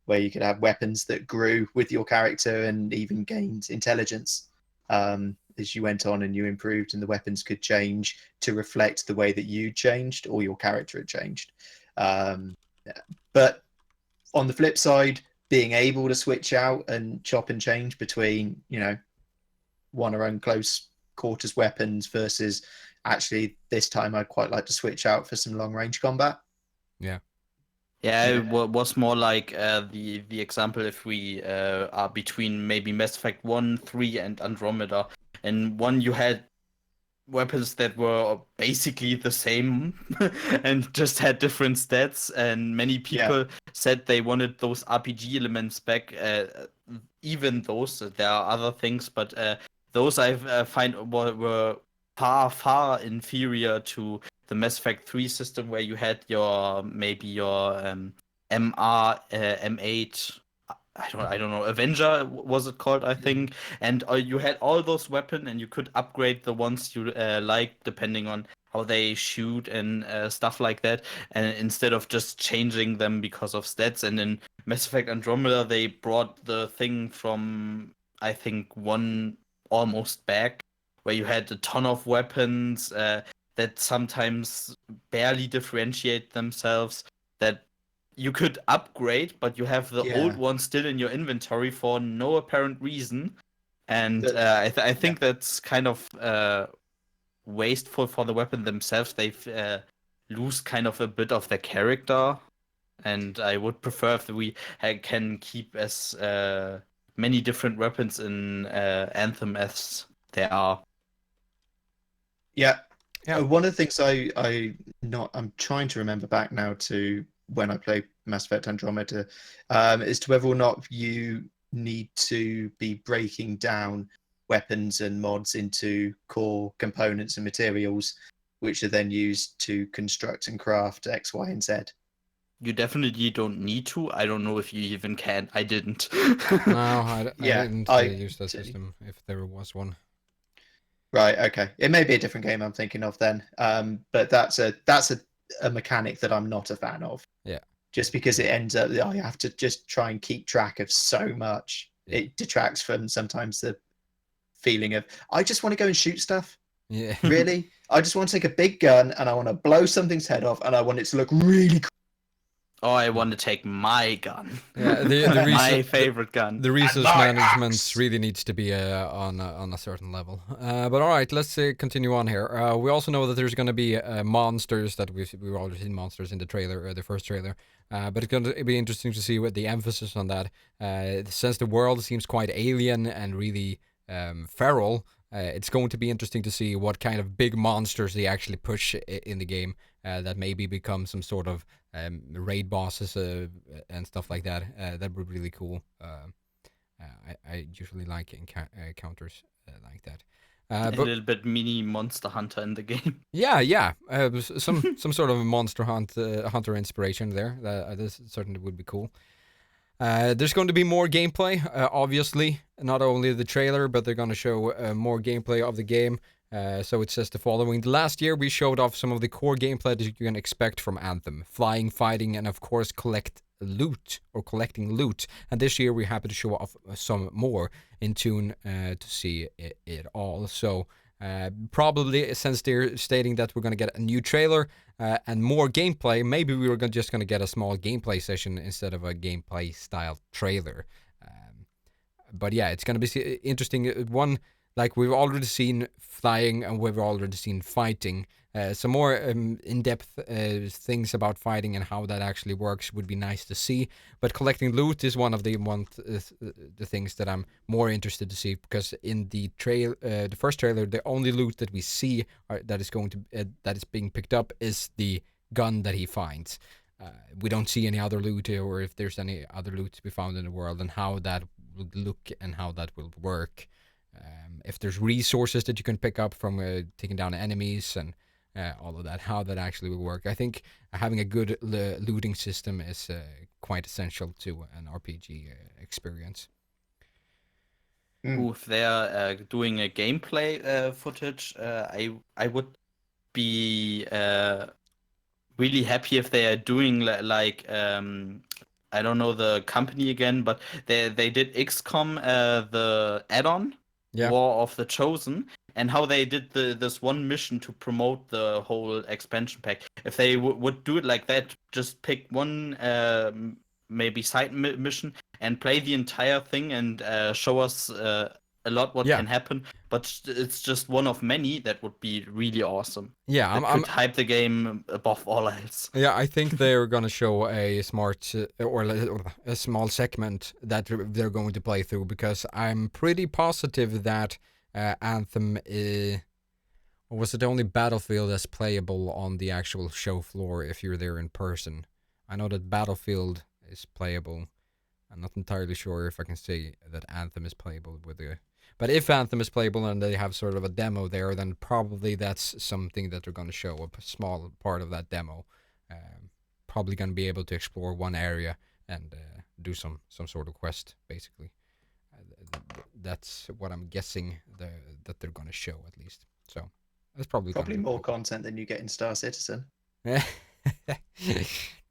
Speaker 2: where you could have weapons that grew with your character and even gained intelligence as you went on and you improved, and the weapons could change to reflect the way that you changed or your character had changed. Um, but on the flip side, being able to switch out and chop and change between, one or own close quarters weapons versus actually this time I'd quite like to switch out for some long range combat.
Speaker 1: Yeah.
Speaker 3: Yeah,
Speaker 2: Yeah.
Speaker 3: it was more like the example if we are between maybe Mass Effect 1, 3, and Andromeda. And one you had weapons that were basically the same and just had different stats, and many
Speaker 2: Yeah.
Speaker 3: people said they wanted those RPG elements back, even those there are other things, but those I find were far inferior to the Mass Effect 3 system, where you had your maybe your MR M8, I don't know, Avenger was it called, I think, and you had all those weapons and you could upgrade the ones you like depending on how they shoot and stuff like that, and instead of just changing them because of stats. And in Mass Effect Andromeda they brought the thing from, I think, one almost back, where you had a ton of weapons that sometimes barely differentiate themselves, that you could upgrade, but you have the old
Speaker 2: Yeah.
Speaker 3: one still in your inventory for no apparent reason. And
Speaker 2: That,
Speaker 3: I
Speaker 2: yeah.
Speaker 3: think that's kind of wasteful for the weapon themselves. They lose kind of a bit of their character. And I would prefer if we can keep as many different weapons in Anthem as there are.
Speaker 2: Yeah,
Speaker 1: Yeah.
Speaker 2: One of the things I'm trying to remember back now to when I played Mass Effect Andromeda, as to whether or not you need to be breaking down weapons and mods into core components and materials, which are then used to construct and craft X, Y, and Z.
Speaker 3: You definitely don't need to. I don't know if you even can. I didn't.
Speaker 1: No, I
Speaker 2: Yeah,
Speaker 1: didn't
Speaker 2: I
Speaker 1: use that system if there was one.
Speaker 2: Right. Okay. It may be a different game I'm thinking of then. But that's a mechanic that I'm not a fan of.
Speaker 1: Yeah.
Speaker 2: Just because it ends up, oh, you have to just try and keep track of so much.
Speaker 1: Yeah.
Speaker 2: It detracts from sometimes the feeling of, I just want to go and shoot stuff.
Speaker 1: Yeah.
Speaker 2: Really? I just want to take a big gun and I want to blow something's head off and I want it to look really cool.
Speaker 3: Oh, I want to take my gun.
Speaker 1: Yeah, the
Speaker 3: my favorite gun.
Speaker 1: The resource
Speaker 2: my
Speaker 1: management
Speaker 2: axe.
Speaker 1: really needs to be on a certain level. But all right, let's continue on here. We also know that there's going to be monsters that we've already seen monsters in the trailer, the first trailer. But it's going to be interesting to see what the emphasis on that. Since the world seems quite alien and really feral, it's going to be interesting to see what kind of big monsters they actually push in the game that maybe become some sort of raid bosses and stuff like that. That would be really cool. I usually like encounters like that.
Speaker 3: A
Speaker 1: But
Speaker 3: little bit mini Monster Hunter in the game.
Speaker 1: yeah. Some sort of a monster hunter inspiration there. This certainly would be cool. There's going to be more gameplay, obviously. Not only the trailer, but they're going to show more gameplay of the game. So it says the following. Last year, we showed off some of the core gameplay that you can expect from Anthem. Flying, fighting, and of course, collecting loot. And this year, we're happy to show off some more in tune to see it all. So probably, since they're stating that we're going to get a new trailer and more gameplay, maybe we were just going to get a small gameplay session instead of a gameplay style trailer. But yeah, it's going to be interesting. One, like we've already seen flying and we've already seen fighting. Some more in-depth things about fighting and how that actually works would be nice to see. But collecting loot is one of the things that I'm more interested to see, because in the first trailer, the only loot that we see that is being picked up is the gun that he finds. We don't see any other loot, or if there's any other loot to be found in the world, and how that will look and how that will work. If there's resources that you can pick up from taking down enemies and all of that, how that actually will work. I think having a good looting system is quite essential to an RPG experience.
Speaker 3: If they're doing a gameplay footage, I would be really happy if they are doing like I don't know the company again, but they did XCOM the add-on.
Speaker 1: Yeah.
Speaker 3: War of the Chosen, and how they did this one mission to promote the whole expansion pack. If they would do it like that, just pick one maybe side mission and play the entire thing and show us a lot what can happen. But it's just one of many. That would be really awesome.
Speaker 1: Yeah,
Speaker 3: I could hype the game above all else.
Speaker 1: Yeah, I think they're gonna show a smart or a small segment that they're going to play through, because I'm pretty positive that Anthem was it only Battlefield that's playable on the actual show floor if you're there in person. I know that Battlefield is playable. I'm not entirely sure if I can say that Anthem is playable with the. But if Anthem is playable and they have sort of a demo there, then probably that's something that they're going to show, a small part of that demo. Probably going to be able to explore one area and do some sort of quest, basically. That's what I'm guessing that they're going to show, at least. So that's probably
Speaker 2: more content than you get in Star Citizen.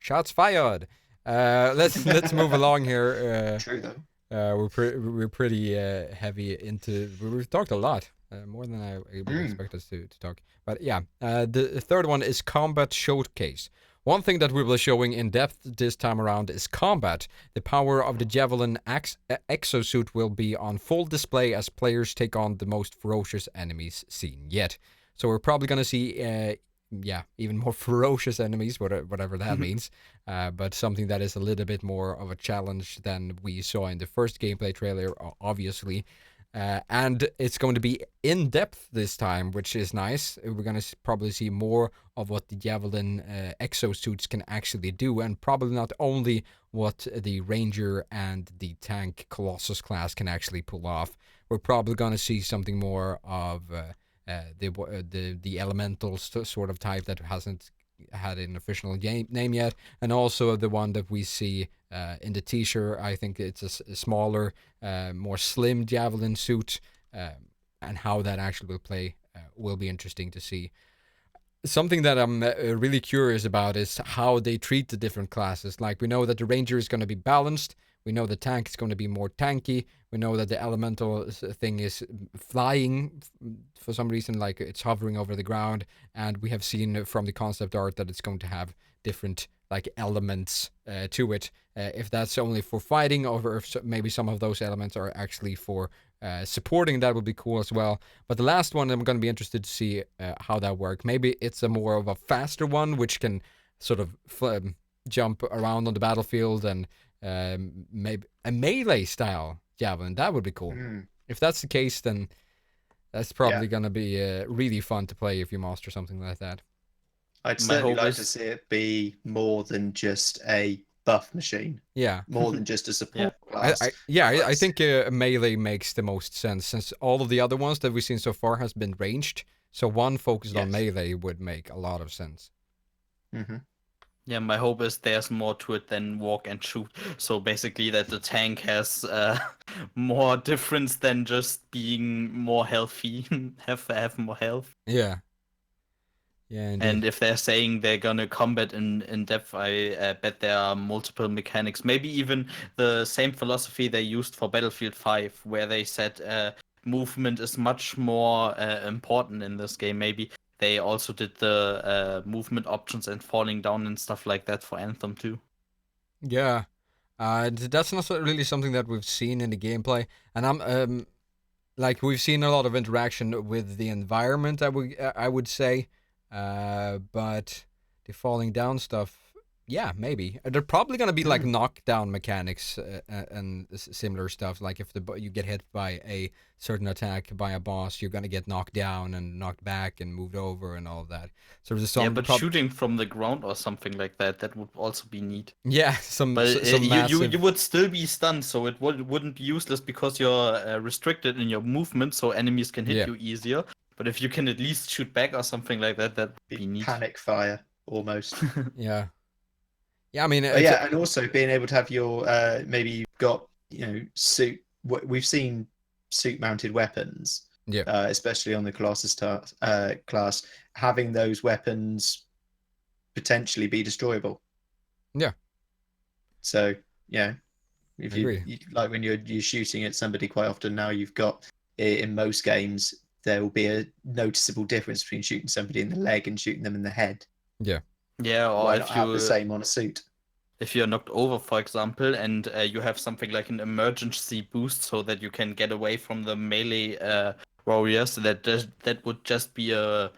Speaker 1: Shots fired. Let's move along here.
Speaker 2: True though.
Speaker 1: We're pretty heavy into. We've talked a lot, more than I would expect us to talk. But yeah, the third one is Combat Showcase. One thing that we will be showing in depth this time around is combat. The power of the Javelin exosuit will be on full display as players take on the most ferocious enemies seen yet. So we're probably gonna see, even more ferocious enemies, whatever that means. But something that is a little bit more of a challenge than we saw in the first gameplay trailer, obviously. And it's going to be in depth this time, which is nice. We're going to probably see more of what the Javelin exosuits can actually do, and probably not only what the Ranger and the Tank Colossus class can actually pull off. We're probably going to see something more of the elemental sort of type that hasn't had an official name yet, and also the one that we see in the t-shirt. I think it's a smaller, more slim Javelin suit, and how that actually will play will be interesting to see. Something that I'm really curious about is how they treat the different classes. Like, we know that the Ranger is going to be balanced. We know the Tank is going to be more tanky. We know that the elemental thing is flying for some reason, like it's hovering over the ground. And we have seen from the concept art that it's going to have different like elements to it. If that's only for fighting, or if maybe some of those elements are actually for supporting, that would be cool as well. But the last one, I'm going to be interested to see how that works. Maybe it's a more of a faster one, which can sort of jump around on the battlefield, and maybe a melee style Javelin. That would be cool. If that's the case, then that's probably going to be really fun to play if you master something like that.
Speaker 2: I'd certainly like to see it be more than just a buff machine.
Speaker 1: Yeah.
Speaker 2: More than just a support class.
Speaker 1: I think melee makes the most sense, since all of the other ones that we've seen so far has been ranged. So one focused on melee would make a lot of sense.
Speaker 2: Mm-hmm.
Speaker 3: Yeah, my hope is there's more to it than walk and shoot. So basically that the tank has more difference than just being more healthy, have more health.
Speaker 1: Yeah. Yeah, indeed.
Speaker 3: And if they're saying they're gonna combat in depth, I bet there are multiple mechanics. Maybe even the same philosophy they used for Battlefield 5, where they said movement is much more important in this game. Maybe they also did the movement options and falling down and stuff like that for Anthem too.
Speaker 1: Yeah, that's not really something that we've seen in the gameplay, and I'm like, we've seen a lot of interaction with the environment. I would say, but the falling down stuff, yeah, maybe they're probably gonna be like knockdown mechanics and similar stuff. Like if you get hit by a certain attack by a boss, you're gonna get knocked down and knocked back and moved over and all of that. So there's some
Speaker 3: shooting from the ground or something like that would also be neat.
Speaker 1: Yeah,
Speaker 3: you would still be stunned, so it wouldn't be useless because you're restricted in your movement, so enemies can hit you easier. But if you can at least shoot back or something like that, that would be neat.
Speaker 2: Panic fire almost.
Speaker 1: Yeah. Yeah, I mean,
Speaker 2: and also being able to have your maybe you've got suit. We've seen suit-mounted weapons, especially on the Colossus class, having those weapons potentially be destroyable.
Speaker 1: Yeah.
Speaker 2: So if you like when you're shooting at somebody, quite often now you've got in most games there will be a noticeable difference between shooting somebody in the leg and shooting them in the head.
Speaker 1: Yeah.
Speaker 3: Yeah, or
Speaker 2: why
Speaker 3: if
Speaker 2: not have the same on a suit?
Speaker 3: If you're knocked over, for example, and you have something like an emergency boost so that you can get away from the melee warriors, that would just be a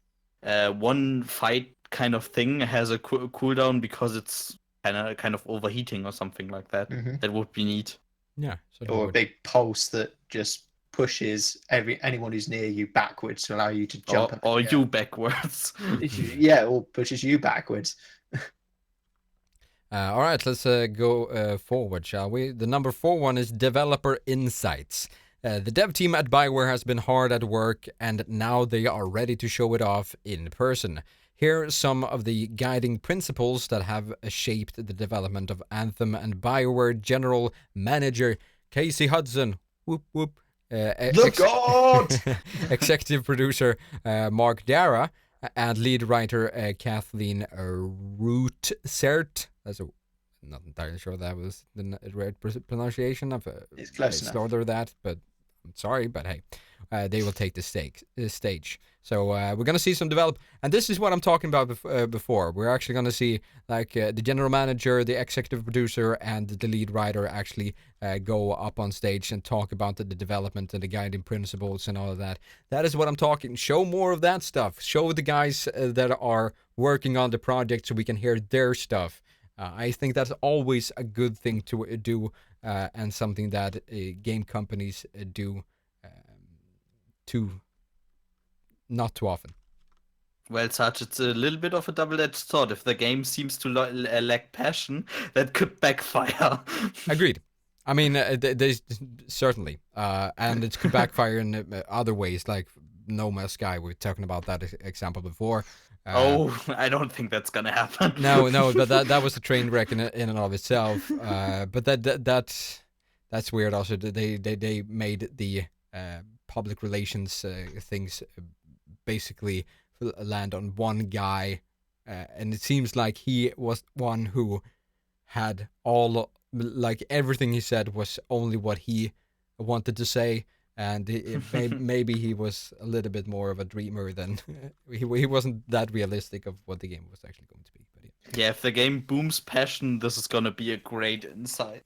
Speaker 3: one fight kind of thing, has a cooldown because it's kind of overheating or something like that.
Speaker 2: Mm-hmm.
Speaker 3: That would be neat.
Speaker 1: Yeah.
Speaker 2: Or a big pulse that just pushes anyone who's near you backwards to allow you to jump up.
Speaker 3: Or you backwards.
Speaker 2: Or pushes you backwards.
Speaker 1: All right, let's go forward, shall we? The number 4 one is Developer Insights. The dev team at Bioware has been hard at work, and now they are ready to show it off in person. Here are some of the guiding principles that have shaped the development of Anthem, and Bioware General Manager Casey Hudson, whoop whoop,
Speaker 2: the God!
Speaker 1: executive producer Mark Dara, and lead writer Kathleen Rootsert. I'm not entirely sure that was the right pronunciation of
Speaker 2: it's close enough.
Speaker 1: Slaughtered that, but I'm sorry, but hey, they will take the stage. So we're gonna see some develop, and this is what I'm talking about before. We're actually gonna see like the general manager, the executive producer, and the lead writer actually go up on stage and talk about the development and the guiding principles and all of that. That is what I'm talking. Show more of that stuff. Show the guys that are working on the project so we can hear their stuff. I think that's always a good thing to do, and something that game companies do not too often.
Speaker 3: Well, Sarge, it's a little bit of a double-edged sword. If the game seems to lack passion, that could backfire.
Speaker 1: Agreed. I mean, they certainly, and it could backfire in other ways, like No Man's Sky. We were talking about that example before.
Speaker 3: I don't think that's gonna happen.
Speaker 1: No, but that was a train wreck in and of itself. But that's weird. Also, they made the public relations things basically land on one guy, and it seems like he was one who had like everything he said was only what he wanted to say, and maybe he was a little bit more of a dreamer than he wasn't that realistic of what the game was actually going to be. But
Speaker 3: yeah, if the game booms passion, this is gonna be a great insight.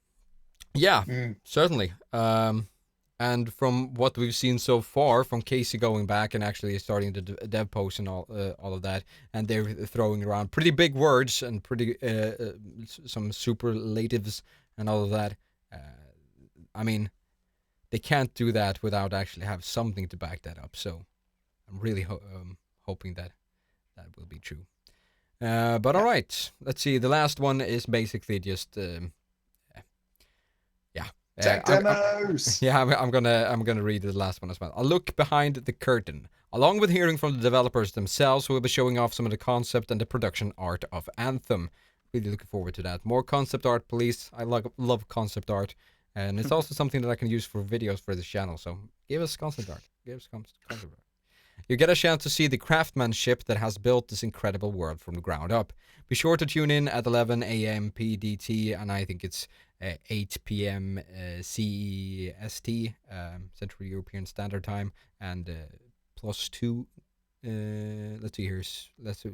Speaker 1: yeah, certainly. And from what we've seen so far, from Casey going back and actually starting the dev post and all of that, and they're throwing around pretty big words and pretty some superlatives and all of that. I mean, they can't do that without actually have something to back that up. So I'm really hoping that will be true. But all right, let's see. The last one is basically just
Speaker 2: Tech demos.
Speaker 1: I'm gonna read the last one as well. A look behind the curtain. Along with hearing from the developers themselves, we'll be showing off some of the concept and the production art of Anthem. Really looking forward to that. More concept art, please. I love concept art, and it's also something that I can use for videos for this channel. So give us concept art. Give us concept art. You get a chance to see the craftsmanship that has built this incredible world from the ground up. Be sure to tune in at 11 a.m. PDT, and I think it's 8 p.m. CEST, Central European Standard Time, and +2. Let's see here. Let's see,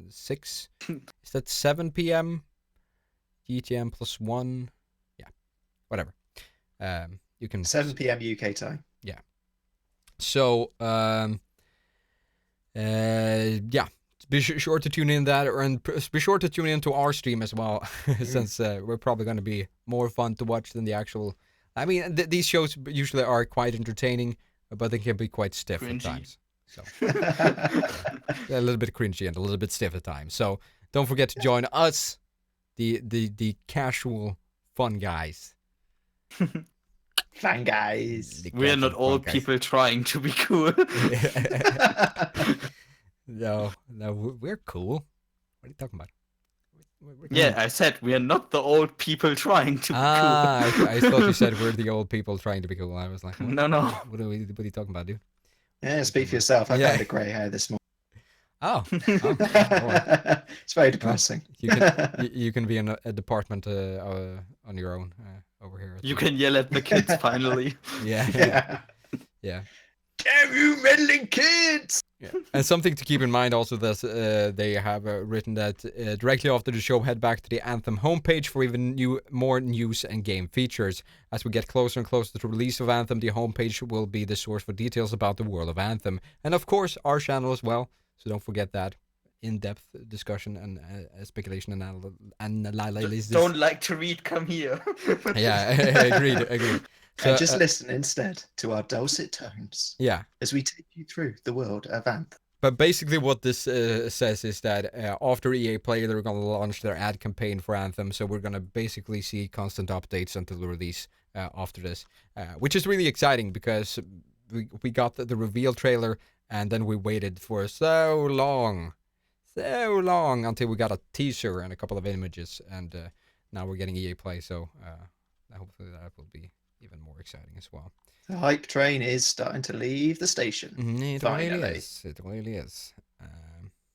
Speaker 1: 6. Is that 7 p.m. GTM +1? Yeah, whatever. You can
Speaker 2: 7 p.m. UK time.
Speaker 1: Yeah. So yeah. Be sure to tune in and be sure to tune in to our stream as well, since we're probably going to be more fun to watch than the actual. I mean, these shows usually are quite entertaining, but they can be quite stiff
Speaker 3: Cringy.
Speaker 1: at times. So a little bit cringy and a little bit stiff at times. So don't forget to join us, the casual fun guys.
Speaker 2: Fun guys.
Speaker 3: We are not all people trying to be cool.
Speaker 1: No, we're cool. What are you talking about?
Speaker 3: Yeah, I said we are not the old people trying to be cool.
Speaker 1: I thought you said we're the old people trying to be cool. I was like, what?
Speaker 3: No.
Speaker 1: What are you talking about, dude?
Speaker 2: Yeah, speak for yourself. I've had a grey hair this morning.
Speaker 1: Oh. Right.
Speaker 2: It's very depressing.
Speaker 1: You can be in a department on your own over here.
Speaker 3: You can yell at the kids finally.
Speaker 1: Yeah.
Speaker 2: Damn you meddling kids!
Speaker 1: Yeah. And something to keep in mind also that they have written that directly after the show, head back to the Anthem homepage for even more news and game features. As we get closer and closer to the release of Anthem, the homepage will be the source for details about the world of Anthem. And of course, our channel as well. So don't forget that. In-depth discussion and speculation and analysis.
Speaker 3: Don't like to read, come here.
Speaker 1: Yeah, agreed. So,
Speaker 2: just listen instead to our dulcet tones.
Speaker 1: Yeah.
Speaker 2: As we take you through the world of Anthem.
Speaker 1: But basically what this says is that after EA Play, they're going to launch their ad campaign for Anthem. So we're going to basically see constant updates until the release after this, which is really exciting because we got the reveal trailer and then we waited for so long until we got a teaser and a couple of images. And now we're getting EA Play. So hopefully that will be even more exciting as well.
Speaker 2: The hype train is starting to leave the station.
Speaker 1: It really is.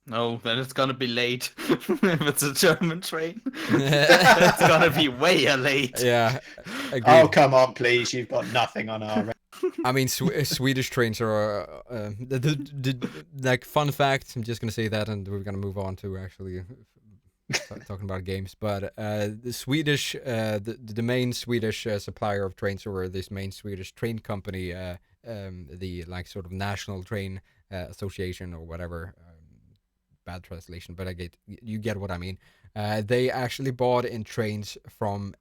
Speaker 3: No, then it's gonna be late. If it's a German train, it's gonna be way late.
Speaker 1: Yeah. Agreed.
Speaker 2: Oh, come on, please. You've got nothing on our...
Speaker 1: I mean, Swedish trains are... like, fun fact, I'm just going to say that, and we're going to move on to actually talking about games. But the Swedish, the main Swedish supplier of trains, or this main Swedish train company, the, like, sort of National Train Association or whatever... bad translation, but you get what I mean. They actually bought in trains from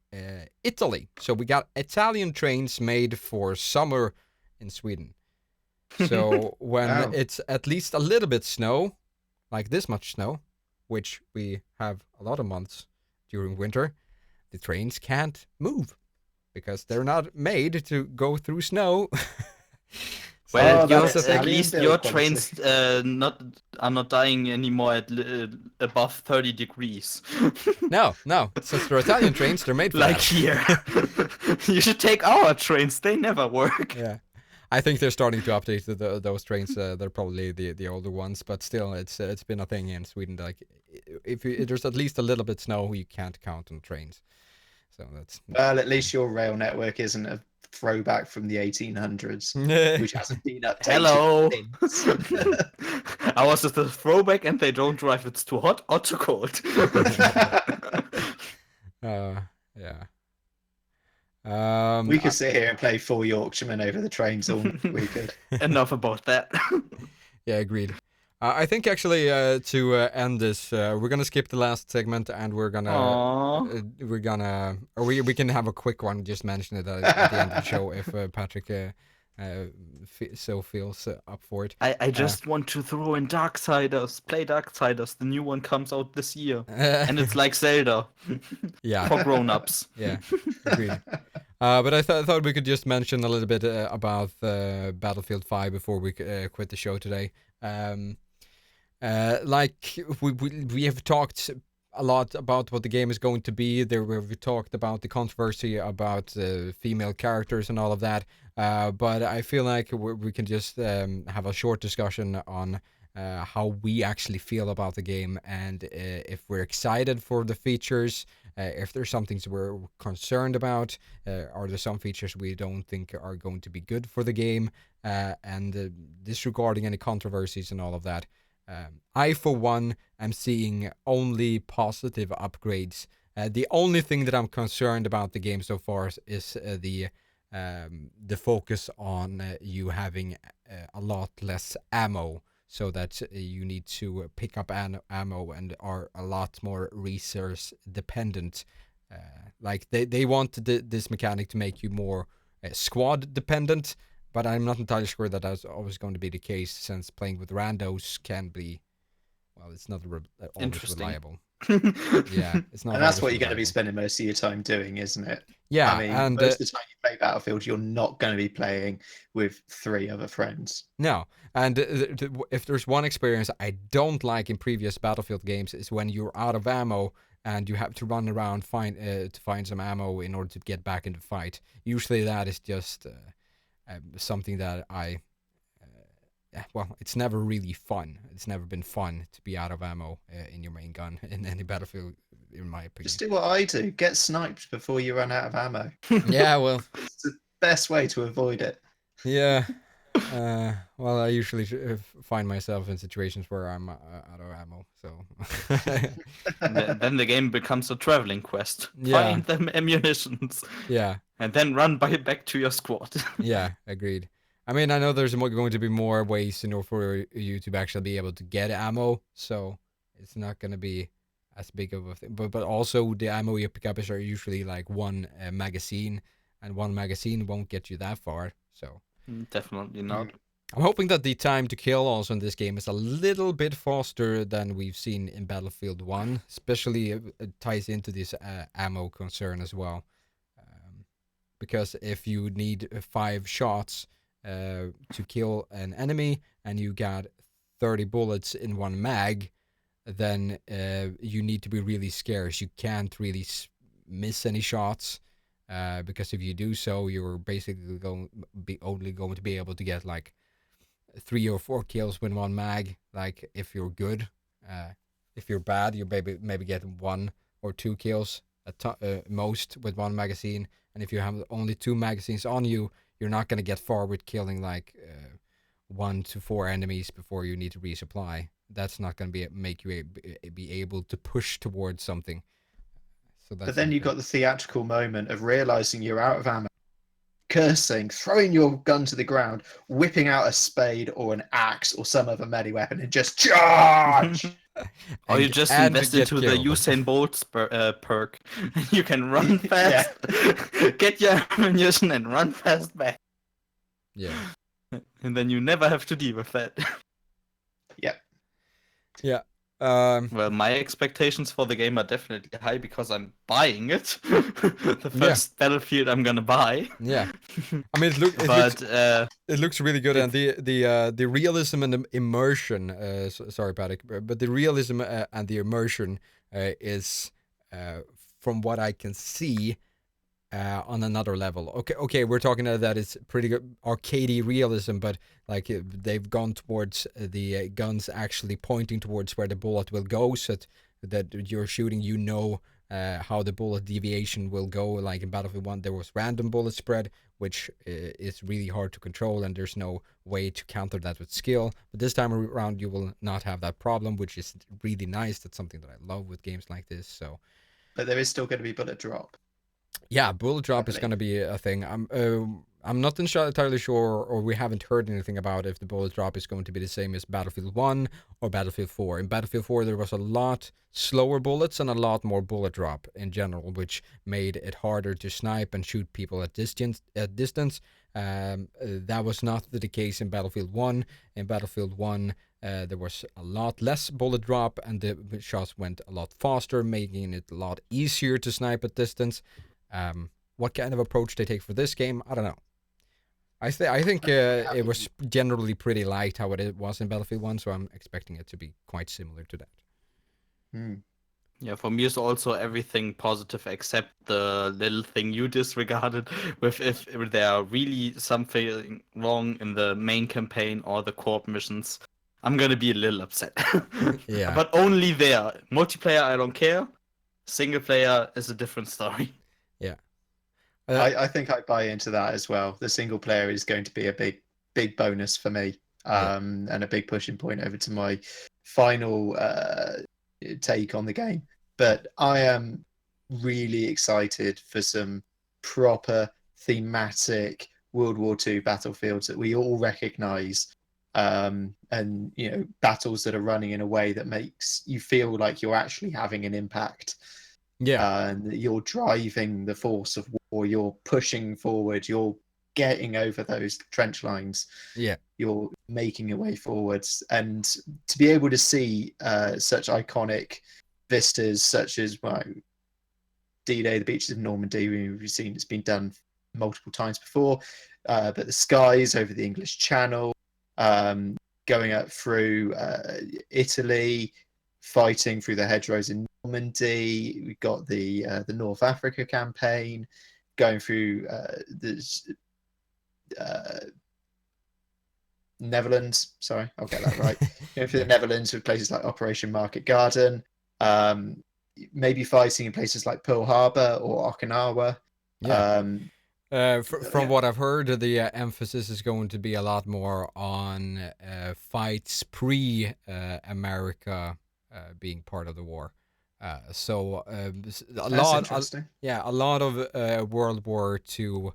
Speaker 1: Italy. So we got Italian trains made for summer in Sweden. So when
Speaker 2: Wow.
Speaker 1: it's at least a little bit snow, like this much snow, which we have a lot of months during winter, the trains can't move because they're not made to go through snow. So
Speaker 3: Well,
Speaker 2: that
Speaker 1: that's the
Speaker 3: at
Speaker 1: thing.
Speaker 2: Italian
Speaker 3: least
Speaker 2: build
Speaker 3: your
Speaker 2: quality.
Speaker 3: trains are not dying anymore at above 30 degrees.
Speaker 1: No, since they're Italian trains, they're made for
Speaker 3: Like
Speaker 1: that.
Speaker 3: here. You should take our trains. They never work.
Speaker 1: Yeah, I think they're starting to update those trains. They're probably the older ones, but still, it's been a thing in Sweden. Like, if there's at least a little bit snow, you can't count on trains. So that's
Speaker 2: Well, at least your rail network isn't a throwback from the 1800s, which hasn't been updated
Speaker 3: Hello.
Speaker 2: since.
Speaker 3: Ours is the throwback, and they don't drive. It's too hot or too cold.
Speaker 1: yeah.
Speaker 2: We could sit here and play 4 Yorkshiremen over the trains all we could.
Speaker 3: Enough about that.
Speaker 1: Yeah, agreed. I think actually to end this, we're gonna skip the last segment and we're
Speaker 3: Aww.
Speaker 1: gonna or we can have a quick one. Just mention it at the end of the show if Patrick so feels up for it.
Speaker 3: I just want to throw in Darksiders. Play Darksiders. The new one comes out this year, and it's like Zelda
Speaker 1: Yeah,
Speaker 3: for grown-ups.
Speaker 1: yeah, agreed. But I thought we could just mention a little bit about Battlefield 5 before we quit the show today. Like we have talked a lot about what the game is going to be. We've talked about the controversy about female characters and all of that. But I feel like we can just have a short discussion on how we actually feel about the game and if we're excited for the features, if there's some things we're concerned about, are there some features we don't think are going to be good for the game, and disregarding any controversies and all of that. I, for one, am seeing only positive upgrades. The only thing that I'm concerned about the game so far is the focus on you having a lot less ammo, so that you need to pick up ammo and are a lot more resource dependent. Like they want this mechanic to make you more squad dependent, but I'm not entirely sure that that's always going to be the case, since playing with randos can be, well, it's not always
Speaker 3: Interesting.
Speaker 1: reliable. Yeah, it's not.
Speaker 2: And that's
Speaker 1: always
Speaker 2: what you're going to be
Speaker 1: reliable.
Speaker 2: spending most of your time doing, isn't it?
Speaker 1: Yeah,
Speaker 2: I mean,
Speaker 1: and
Speaker 2: most of the time you play Battlefield, you're not going to be playing with 3 other friends.
Speaker 1: no, and if there's one experience I don't like in previous Battlefield games is when you're out of ammo and you have to run around to find some ammo in order to get back into the fight. Usually that is just something that well, it's never really fun. It's never been fun to be out of ammo in your main gun in any Battlefield, in my opinion.
Speaker 2: Just do what I do. Get sniped before you run out of ammo.
Speaker 1: Yeah, well,
Speaker 2: It's the best way to avoid it.
Speaker 1: yeah. Well, I usually find myself in situations where I'm out of ammo, so.
Speaker 3: Then the game becomes a traveling quest.
Speaker 1: Yeah.
Speaker 3: Find them ammunitions.
Speaker 1: Yeah,
Speaker 3: And then run back to your squad.
Speaker 1: yeah, agreed. I mean, I know there's going to be more ways in order for you to actually be able to get ammo, so it's not going to be as big of a thing. But also the ammo you pick up is usually like one magazine, and one magazine won't get you that far, so.
Speaker 3: Definitely not.
Speaker 1: I'm hoping that the time to kill also in this game is a little bit faster than we've seen in Battlefield 1, especially it ties into this ammo concern as well. Because if you need 5 shots to kill an enemy and you got 30 bullets in one mag, then you need to be really scarce. You can't really miss any shots. Because if you do so, you're basically only going to be able to get like 3 or 4 kills with one mag. Like if you're good, if you're bad, you maybe get 1 or 2 kills at most with one magazine. And if you have only 2 magazines on you, you're not gonna get far with killing like 1 to 4 enemies before you need to resupply. That's not gonna make you be able to push towards something. So
Speaker 2: But then you got the theatrical moment of realizing you're out of ammo, cursing, throwing your gun to the ground, whipping out a spade or an axe or some other melee weapon and just charge.
Speaker 3: Or you just invest into the Usain Bolt perk. You can run fast, get your ammunition, and run fast back.
Speaker 1: Yeah.
Speaker 3: And then you never have to deal with that.
Speaker 2: Yep.
Speaker 1: Yeah.
Speaker 3: Well, my expectations for the game are definitely high because I'm buying it. The
Speaker 1: Yeah.
Speaker 3: first Battlefield I'm gonna buy.
Speaker 1: Yeah. I mean,
Speaker 3: But
Speaker 1: it looks really good, and
Speaker 3: it's
Speaker 1: the realism and the immersion. Sorry, Paddock, but the realism and the immersion is, from what I can see, on another level. Okay, we're talking that it's pretty good arcadey realism, but like they've gone towards the guns actually pointing towards where the bullet will go, so that you're shooting, how the bullet deviation will go. Like in Battlefield 1, there was random bullet spread, which is really hard to control, and there's no way to counter that with skill. But this time around, you will not have that problem, which is really nice. That's something that I love with games like this. So
Speaker 2: But there is still going to be bullet drop,
Speaker 1: yeah, bullet
Speaker 2: I
Speaker 1: drop is going
Speaker 2: believe.
Speaker 1: to be a thing. I'm not entirely sure, or we haven't heard anything about if the bullet drop is going to be the same as Battlefield 1 or Battlefield 4. In Battlefield 4, there was a lot slower bullets and a lot more bullet drop in general, which made it harder to snipe and shoot people at distance. That was not the case in Battlefield 1. In Battlefield 1, there was a lot less bullet drop, and the shots went a lot faster, making it a lot easier to snipe at distance. What kind of approach they take for this game, I don't know. I think it was generally pretty light how it was in Battlefield 1, so I'm expecting it to be quite similar to that.
Speaker 2: Hmm.
Speaker 3: Yeah, for me it's also everything positive except the little thing you disregarded with if there are really something wrong in the main campaign or the co-op missions. I'm gonna be a little upset.
Speaker 1: Yeah.
Speaker 3: But only there. Multiplayer, I don't care. Single player is a different story.
Speaker 1: Yeah.
Speaker 2: I think I buy into that as well. The single player is going to be a big bonus for me,
Speaker 1: Yeah.
Speaker 2: and a big pushing point over to my final take on the game. But I am really excited for some proper thematic World War II battlefields that we all recognise, and battles that are running in a way that makes you feel like you're actually having an impact,
Speaker 1: Yeah.
Speaker 2: and you're driving the force of war, you're pushing forward, you're getting over those trench lines,
Speaker 1: Yeah.
Speaker 2: you're making your way forwards. And to be able to see such iconic vistas, such as D-Day, the beaches of Normandy, we've seen it's been done multiple times before, but the skies over the English Channel, going up through Italy, fighting through the hedgerows in Normandy. We've got the North Africa campaign, going through the Netherlands. Sorry, I'll get that right. Going through the Netherlands with places like Operation Market Garden. Maybe fighting in places like Pearl Harbor or Okinawa.
Speaker 1: Yeah. From
Speaker 2: Yeah.
Speaker 1: what I've heard, the emphasis is going to be a lot more on fights pre-America being part of the war. So a
Speaker 2: That's
Speaker 1: lot,
Speaker 2: interesting.
Speaker 1: a lot of World War II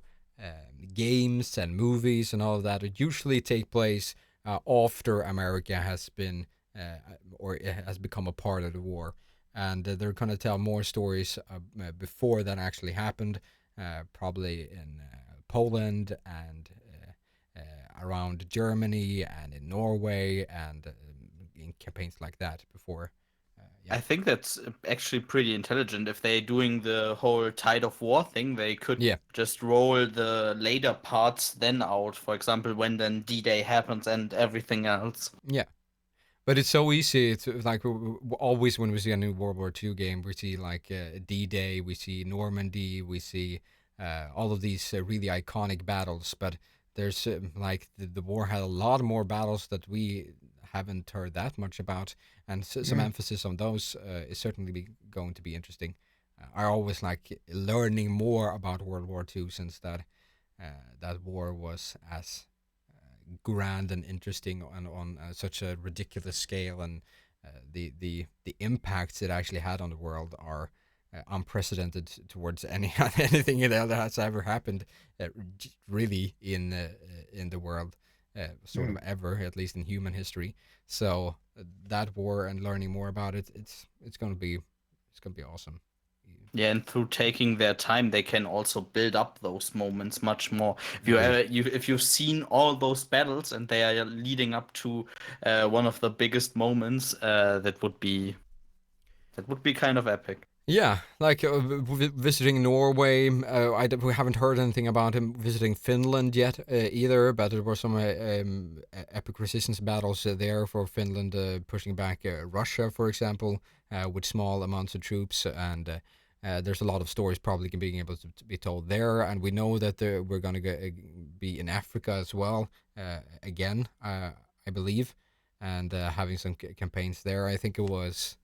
Speaker 1: games and movies and all of that usually take place after America has been or it has become a part of the war, and they're going to tell more stories before that actually happened. Probably in Poland and around Germany and in Norway and in campaigns like that before.
Speaker 3: I think that's actually pretty intelligent. If they're doing the whole tide of war thing, they could
Speaker 1: Yeah.
Speaker 3: just roll the later parts then out. For example, when then D-Day happens and everything else.
Speaker 1: Yeah. But it's so easy to like always when we see a new World War II game, we see like D-Day, we see Normandy, we see all of these really iconic battles. But there's like the war had a lot more battles that we haven't heard that much about, and some emphasis on those is certainly going to be interesting. I always like learning more about World War II since that war was as grand and interesting on such a ridiculous scale, and the impacts it actually had on the world are unprecedented towards anything that has ever happened, really in the world, sort of ever, at least in human history. So that war and learning more about it, it's gonna be awesome.
Speaker 3: Yeah, and through taking their time, they can also build up those moments much more. If you
Speaker 1: Indeed.
Speaker 3: if you've seen all those battles and they are leading up to one of the biggest moments, that would be kind of epic.
Speaker 1: Yeah, like visiting Norway. We haven't heard anything about him visiting Finland yet either, but there were some epic resistance battles there for Finland, pushing back Russia, for example, with small amounts of troops. And there's a lot of stories probably being able to be told there. And we know that we're going to be in Africa as well, again, I believe, and having some campaigns there. I think it was.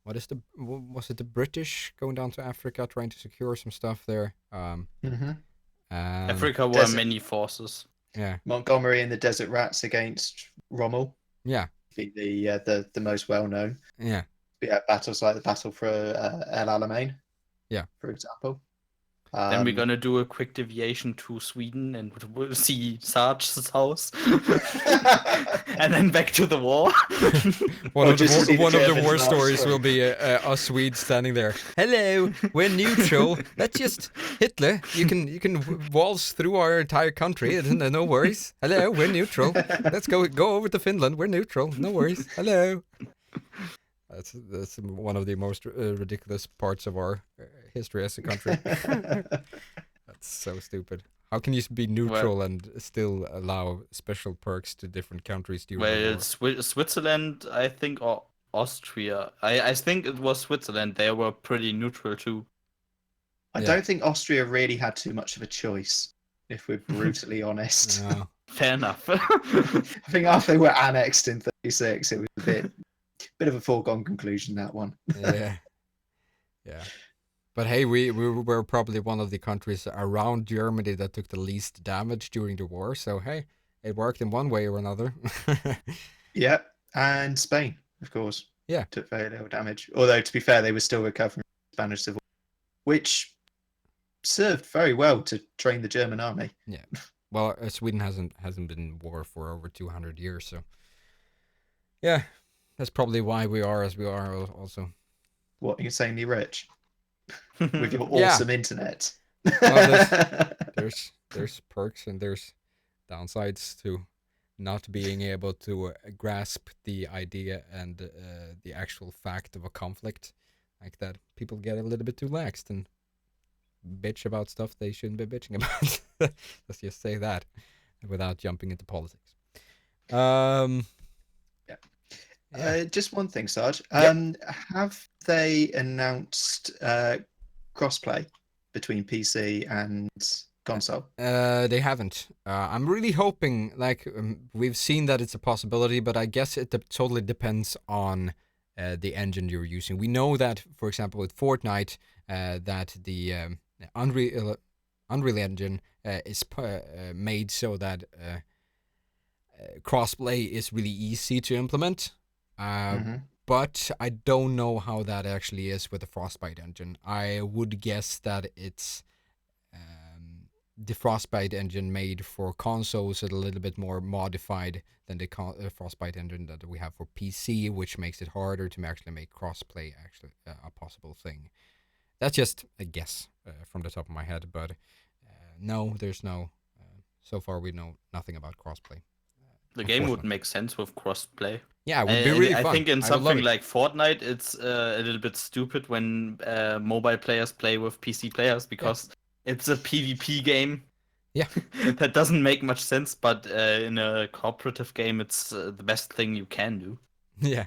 Speaker 1: Was it the British going down to Africa trying to secure some stuff there?
Speaker 2: Hmm.
Speaker 1: And
Speaker 3: Africa were
Speaker 2: Desert
Speaker 3: many forces.
Speaker 1: yeah,
Speaker 2: Montgomery and the Desert Rats against Rommel,
Speaker 1: yeah,
Speaker 2: be the most well known.
Speaker 1: yeah,
Speaker 2: We have battles like the battle for El Alamein,
Speaker 1: yeah.
Speaker 2: for example.
Speaker 3: Then we're gonna do a quick deviation to Sweden and we'll see Sarge's house, and then back to the war.
Speaker 1: one
Speaker 2: Or
Speaker 1: of the
Speaker 2: just to see the
Speaker 1: one of the
Speaker 2: Germans
Speaker 1: war
Speaker 2: on our
Speaker 1: stories
Speaker 2: screen.
Speaker 1: will be us Swedes standing there. Hello, we're neutral. Let's just Hitler. You can waltz through our entire country. No worries. Hello, we're neutral. Let's go over to Finland. We're neutral. No worries. Hello. That's one of the most ridiculous parts of our history as a country. That's so stupid. How can you be
Speaker 3: Well,
Speaker 1: neutral and still allow special perks to different countries during the
Speaker 3: well,
Speaker 1: war?
Speaker 3: Switzerland, I think, or Austria. I think it was Switzerland. They were pretty neutral too.
Speaker 2: I
Speaker 1: Yeah.
Speaker 2: don't think Austria really had too much of a choice, if we're brutally honest.
Speaker 1: No.
Speaker 3: Fair enough.
Speaker 2: I think after they were annexed in 36, it was a bit of a foregone conclusion, that one.
Speaker 1: Yeah. Yeah. But hey, we were probably one of the countries around Germany that took the least damage during the war. So hey, it worked in one way or another.
Speaker 2: Yeah, and Spain, of course,
Speaker 1: Yeah.
Speaker 2: took very little damage. Although, to be fair, they were still recovering from the Spanish Civil War, which served very well to train the German army.
Speaker 1: Yeah. Well, Sweden hasn't been in war for over 200 years, so yeah, that's probably why we are as we are. Also,
Speaker 2: What, insanely rich with your
Speaker 1: Yeah.
Speaker 2: awesome internet.
Speaker 1: Well, there's perks and there's downsides to not being able to grasp the idea and the actual fact of a conflict like that. People get a little bit too laxed and bitch about stuff they shouldn't be bitching about. Let's just say that without jumping into politics. Yeah.
Speaker 2: Just one thing, Sarge.
Speaker 1: Yep.
Speaker 2: Have they announced crossplay between PC and console?
Speaker 1: They haven't. I'm really hoping, like, we've seen that it's a possibility, but I guess it totally depends on the engine you're using. We know that, for example, with Fortnite, that the Unreal Engine is made so that crossplay is really easy to implement.
Speaker 2: Mhm.
Speaker 1: But I don't know how that actually is with the Frostbite engine. I would guess that it's the Frostbite engine made for consoles is a little bit more modified than the Frostbite engine that we have for PC, which makes it harder to actually make crossplay actually a possible thing. That's just a guess from the top of my head, but no, there's no. So far, we know nothing about crossplay.
Speaker 3: The game would make sense with crossplay.
Speaker 1: Yeah, it would be really
Speaker 3: I
Speaker 1: fun.
Speaker 3: think in
Speaker 1: I would love
Speaker 3: something
Speaker 1: it.
Speaker 3: like Fortnite, it's a little bit stupid when mobile players play with PC players because it's a PvP game.
Speaker 1: Yeah.
Speaker 3: That doesn't make much sense, but in a cooperative game, it's the best thing you can do.
Speaker 1: Yeah.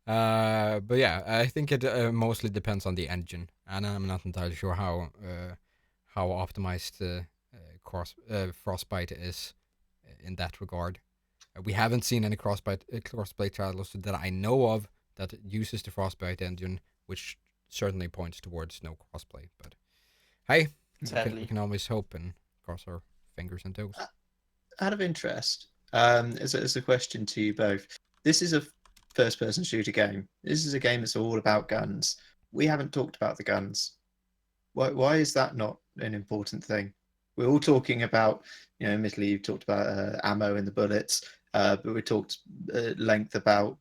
Speaker 1: But yeah, I think it mostly depends on the engine, and I'm not entirely sure how optimized Frostbite is in that regard. We haven't seen any crossplay titles that I know of that uses the Frostbite engine, which certainly points towards no crossplay. But hey, we can always hope and cross our fingers and toes.
Speaker 2: Out of interest, as a question to you both, this is a first-person shooter game. This is a game that's all about guns. We haven't talked about the guns. Why is that not an important thing? we're all talking about, admittedly you've talked about ammo and the bullets, but we talked at length about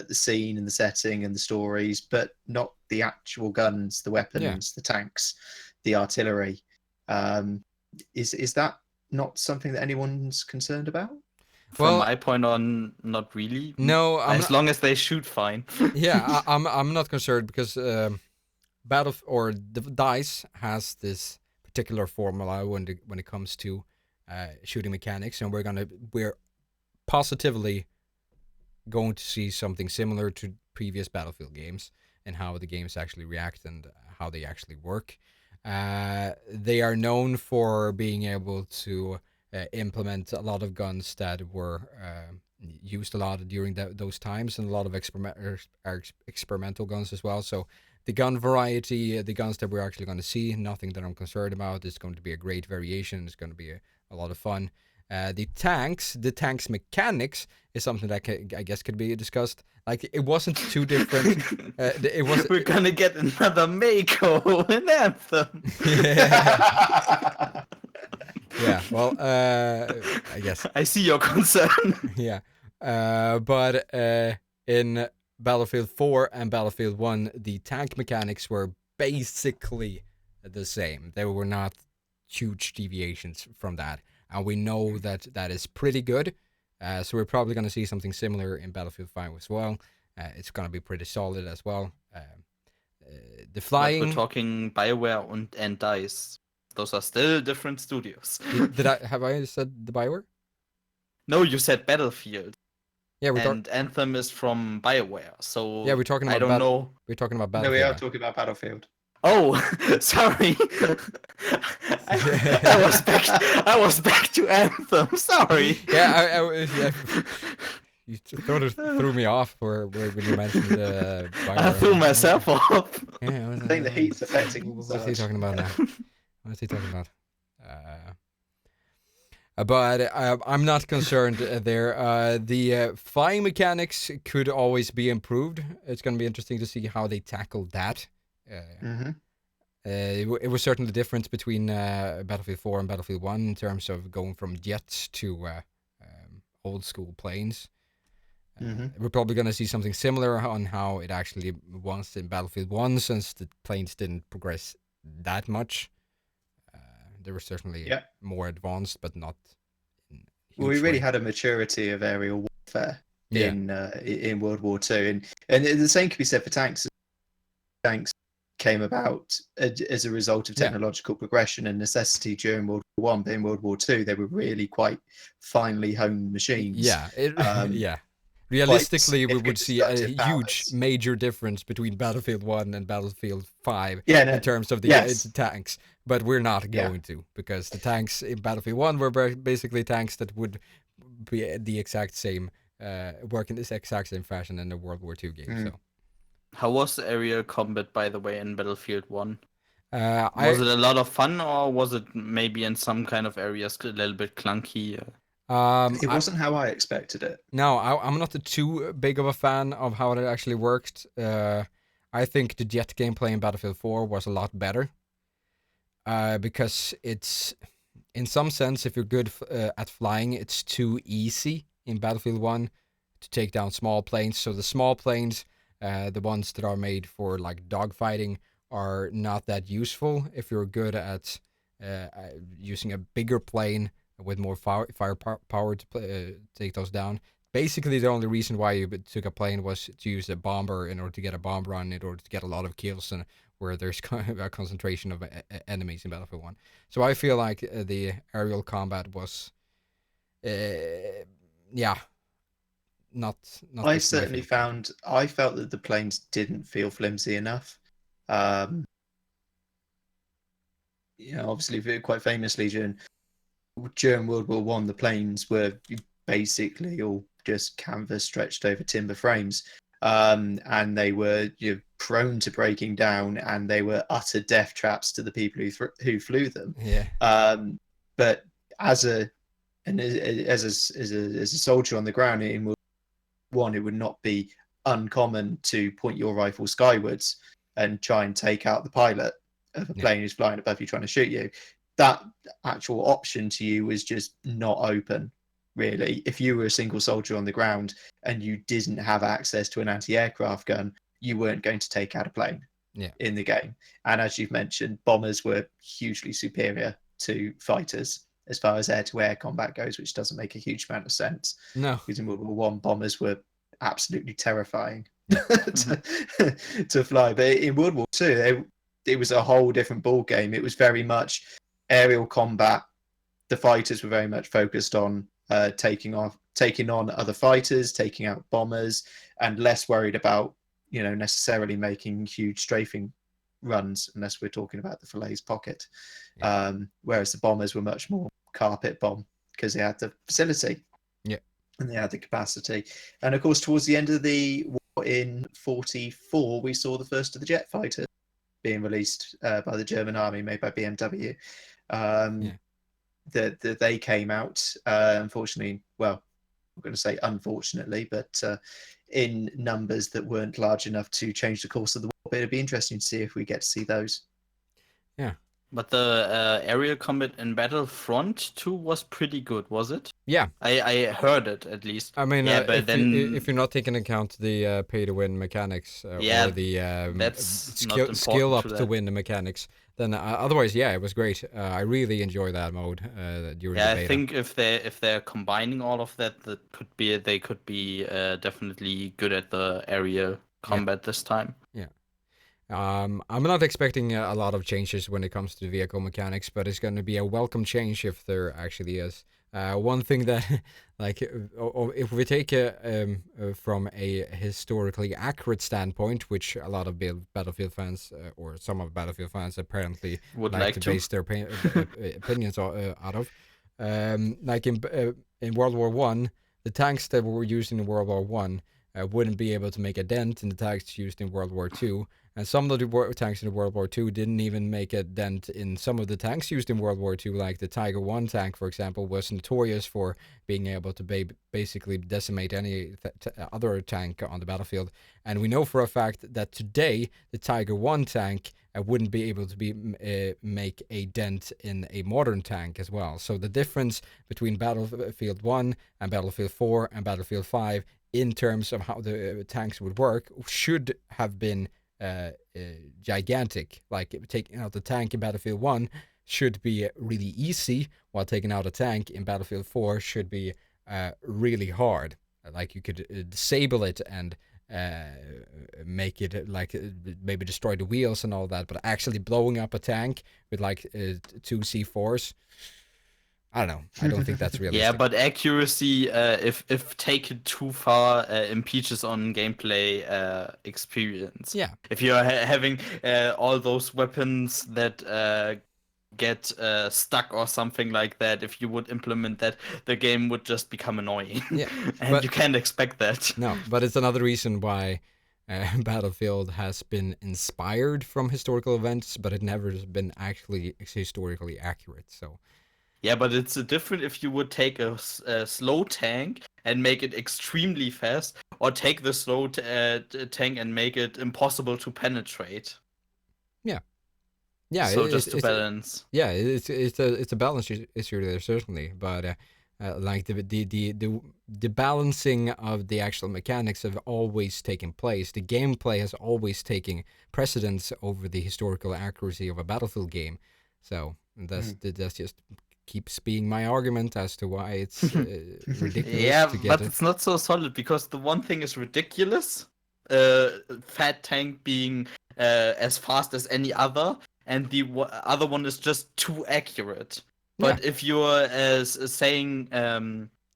Speaker 2: the scene and the setting and the stories, but not the actual guns, the weapons, the tanks, the artillery. Is that not something that anyone's concerned about?
Speaker 3: From my point on, not really.
Speaker 1: No,
Speaker 3: as long as they shoot fine.
Speaker 1: Yeah, I'm not concerned because the DICE has this particular formula when it comes to shooting mechanics, and we're positively going to see something similar to previous Battlefield games and how the games actually react and how they actually work. They are known for being able to implement a lot of guns that were used a lot during those times, and a lot of experimental guns as well. So the gun variety, the guns that we're actually going to see, nothing that I'm concerned about. It's going to be a great variation. It's going to be a lot of fun. The tanks mechanics is something that I guess could be discussed. Like, it wasn't too different. It was.
Speaker 3: We're gonna get another Mako in Anthem.
Speaker 1: Yeah. Well, I guess.
Speaker 3: I see your concern.
Speaker 1: Yeah. But in Battlefield 4 and Battlefield 1, the tank mechanics were basically the same. There were not huge deviations from that. And we know that is pretty good. So we're probably going to see something similar in Battlefield 5 as well. It's going to be pretty solid as well. The flying...
Speaker 3: But we're talking Bioware and DICE. Those are still different studios.
Speaker 1: Have I said the Bioware?
Speaker 3: No, you said Battlefield.
Speaker 1: Yeah,
Speaker 3: Anthem is from Bioware. So
Speaker 1: yeah, we're talking about.
Speaker 3: I don't know.
Speaker 1: We're talking about Battlefield.
Speaker 2: No, we are talking about Battlefield.
Speaker 3: Oh, sorry. I was back to Anthem. Sorry.
Speaker 1: Yeah, you threw me off when you mentioned Bioware.
Speaker 3: I threw myself off.
Speaker 1: Yeah,
Speaker 2: I think the heat's affecting.
Speaker 1: What's he talking about now? What's he talking about? But I'm not concerned there. The flying mechanics could always be improved. It's going to be interesting to see how they tackle that. It was certainly the difference between Battlefield 4 and Battlefield 1 in terms of going from jets to old school planes. We're probably going to see something similar on how it actually was in Battlefield 1, since the planes didn't progress that much. They were certainly more advanced, but not.
Speaker 2: Well, we really had a maturity of aerial warfare in World War II, and the same could be said for tanks. Tanks came about as a result of technological progression and necessity during World War I. But in World War II, they were really quite finely honed machines.
Speaker 1: Yeah, Realistically, we would see a huge, major difference between Battlefield 1 and Battlefield 5 in terms of the tanks. But we're not going to, because the tanks in Battlefield 1 were basically tanks that would be the exact same, work in this exact same fashion in the World War II game. So,
Speaker 3: how was the aerial combat, by the way, in Battlefield 1? Was it a lot of fun, or was it maybe in some kind of areas a little bit clunky?
Speaker 2: It wasn't how I expected it.
Speaker 1: No, I'm not too big of a fan of how it actually worked. I think the jet gameplay in Battlefield 4 was a lot better. Because it's, in some sense, if you're good at flying, it's too easy in Battlefield 1 to take down small planes. So the small planes, the ones that are made for like dogfighting, are not that useful if you're good at using a bigger plane with more firepower to take those down. Basically, the only reason why you took a plane was to use a bomber in order to get a bomb run, in order to get a lot of kills, and where there's a concentration of enemies in Battlefield 1. So I feel like the aerial combat was, not
Speaker 2: I certainly found, I felt that the planes didn't feel flimsy enough. Obviously, quite famously during World War One, the planes were basically all just canvas stretched over timber frames, and they were prone to breaking down, and they were utter death traps to the people who flew them. But as a soldier on the ground in World War One, it would not be uncommon to point your rifle skywards and try and take out the pilot of a plane who's flying above you trying to shoot you. that actual option to you was just not open. Really, if you were a single soldier on the ground and you didn't have access to an anti-aircraft gun, you weren't going to take out a plane in the game. And as you've mentioned, bombers were hugely superior to fighters as far as air-to-air combat goes, which doesn't make a huge amount of sense.
Speaker 1: No.
Speaker 2: Because in World War One, bombers were absolutely terrifying to fly. But in World War Two, it was a whole different ball game. It was very much aerial combat. The fighters were very much focused on taking on other fighters, taking out bombers, and less worried about necessarily making huge strafing runs, unless we're talking about the Falaise pocket. Whereas the bombers were much more carpet bomb because they had the facility, and they had the capacity. And of course, towards the end of the war in 1944, we saw the first of the jet fighters being released by the German army, made by BMW. That they came out, unfortunately, well, I'm going to say unfortunately, but in numbers that weren't large enough to change the course of the war. But it'd be interesting to see if we get to see those.
Speaker 1: Yeah.
Speaker 3: But the aerial combat in Battlefront 2 was pretty good, was it?
Speaker 1: Yeah.
Speaker 3: I heard it, at least.
Speaker 1: I mean,
Speaker 3: yeah, but
Speaker 1: if you're not taking account the pay-to-win mechanics or the skill up to win the mechanics, then otherwise, yeah, it was great. I really enjoy that mode during the beta.
Speaker 3: I think if they're combining all of that, they could be definitely good at the aerial combat this time.
Speaker 1: Yeah. I'm not expecting a lot of changes when it comes to the vehicle mechanics, but it's going to be a welcome change if there actually is. One thing that, like, if we take from a historically accurate standpoint, which a lot of Battlefield fans, or some of Battlefield fans apparently
Speaker 3: would like to
Speaker 1: base their opinions out of, like in World War One, the tanks that were used in World War One wouldn't be able to make a dent in the tanks used in World War Two. And some of the tanks in World War II didn't even make a dent in some of the tanks used in World War II, like the Tiger I tank, for example, was notorious for being able to basically decimate any other tank on the battlefield. And we know for a fact that today, the Tiger I tank wouldn't be able to make a dent in a modern tank as well. So the difference between Battlefield 1 and Battlefield 4 and Battlefield 5 in terms of how the tanks would work should have been gigantic. Like taking out the tank in Battlefield 1 should be really easy, while taking out a tank in Battlefield 4 should be really hard. Like you could disable it and make it like maybe destroy the wheels and all that, but actually blowing up a tank with like 2 C4s, I don't know. I don't think that's realistic.
Speaker 3: Yeah, but accuracy, if taken too far, impeaches on gameplay experience.
Speaker 1: Yeah.
Speaker 3: If you're having all those weapons that get stuck or something like that, if you would implement that, the game would just become annoying.
Speaker 1: Yeah,
Speaker 3: and you can't expect that.
Speaker 1: No, but it's another reason why Battlefield has been inspired from historical events, but it never has been actually historically accurate. So.
Speaker 3: Yeah, but it's different if you would take a slow tank and make it extremely fast, or take the slow tank and make it impossible to penetrate.
Speaker 1: Yeah. Yeah.
Speaker 3: So just to balance.
Speaker 1: It's a balance issue there, certainly, but like the balancing of the actual mechanics have always taken place. The gameplay has always taken precedence over the historical accuracy of a Battlefield game. So that's just keeps being my argument as to why it's ridiculous.
Speaker 3: Yeah,
Speaker 1: to get
Speaker 3: but it's not so solid, because the one thing is ridiculous, fat tank being as fast as any other, and the other one is just too accurate. But if you're saying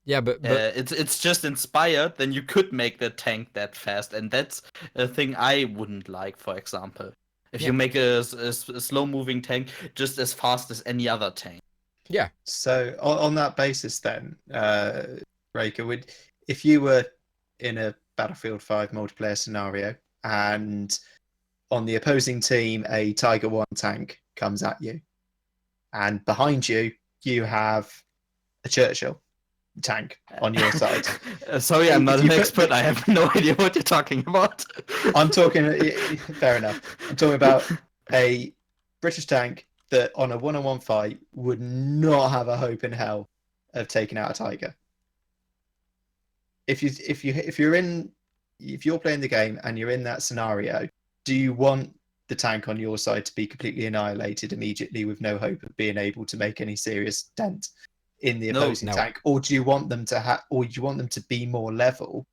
Speaker 3: it's just inspired, then you could make the tank that fast, and that's a thing I wouldn't like, for example. If you make a slow-moving tank just as fast as any other tank.
Speaker 1: Yeah.
Speaker 2: So on that basis, then, Raker, if you were in a Battlefield 5 multiplayer scenario, and on the opposing team a Tiger I tank comes at you, and behind you have a Churchill tank on your side.
Speaker 3: Sorry, I'm not an expert. I have no idea what you're talking about.
Speaker 2: I'm talking. Fair enough. I'm talking about a British tank that on a one-on-one fight would not have a hope in hell of taking out a tiger. If you're playing the game and you're in that scenario, do you want the tank on your side to be completely annihilated immediately with no hope of being able to make any serious dent in the opposing
Speaker 1: No.
Speaker 2: tank, or do you want them to be more level?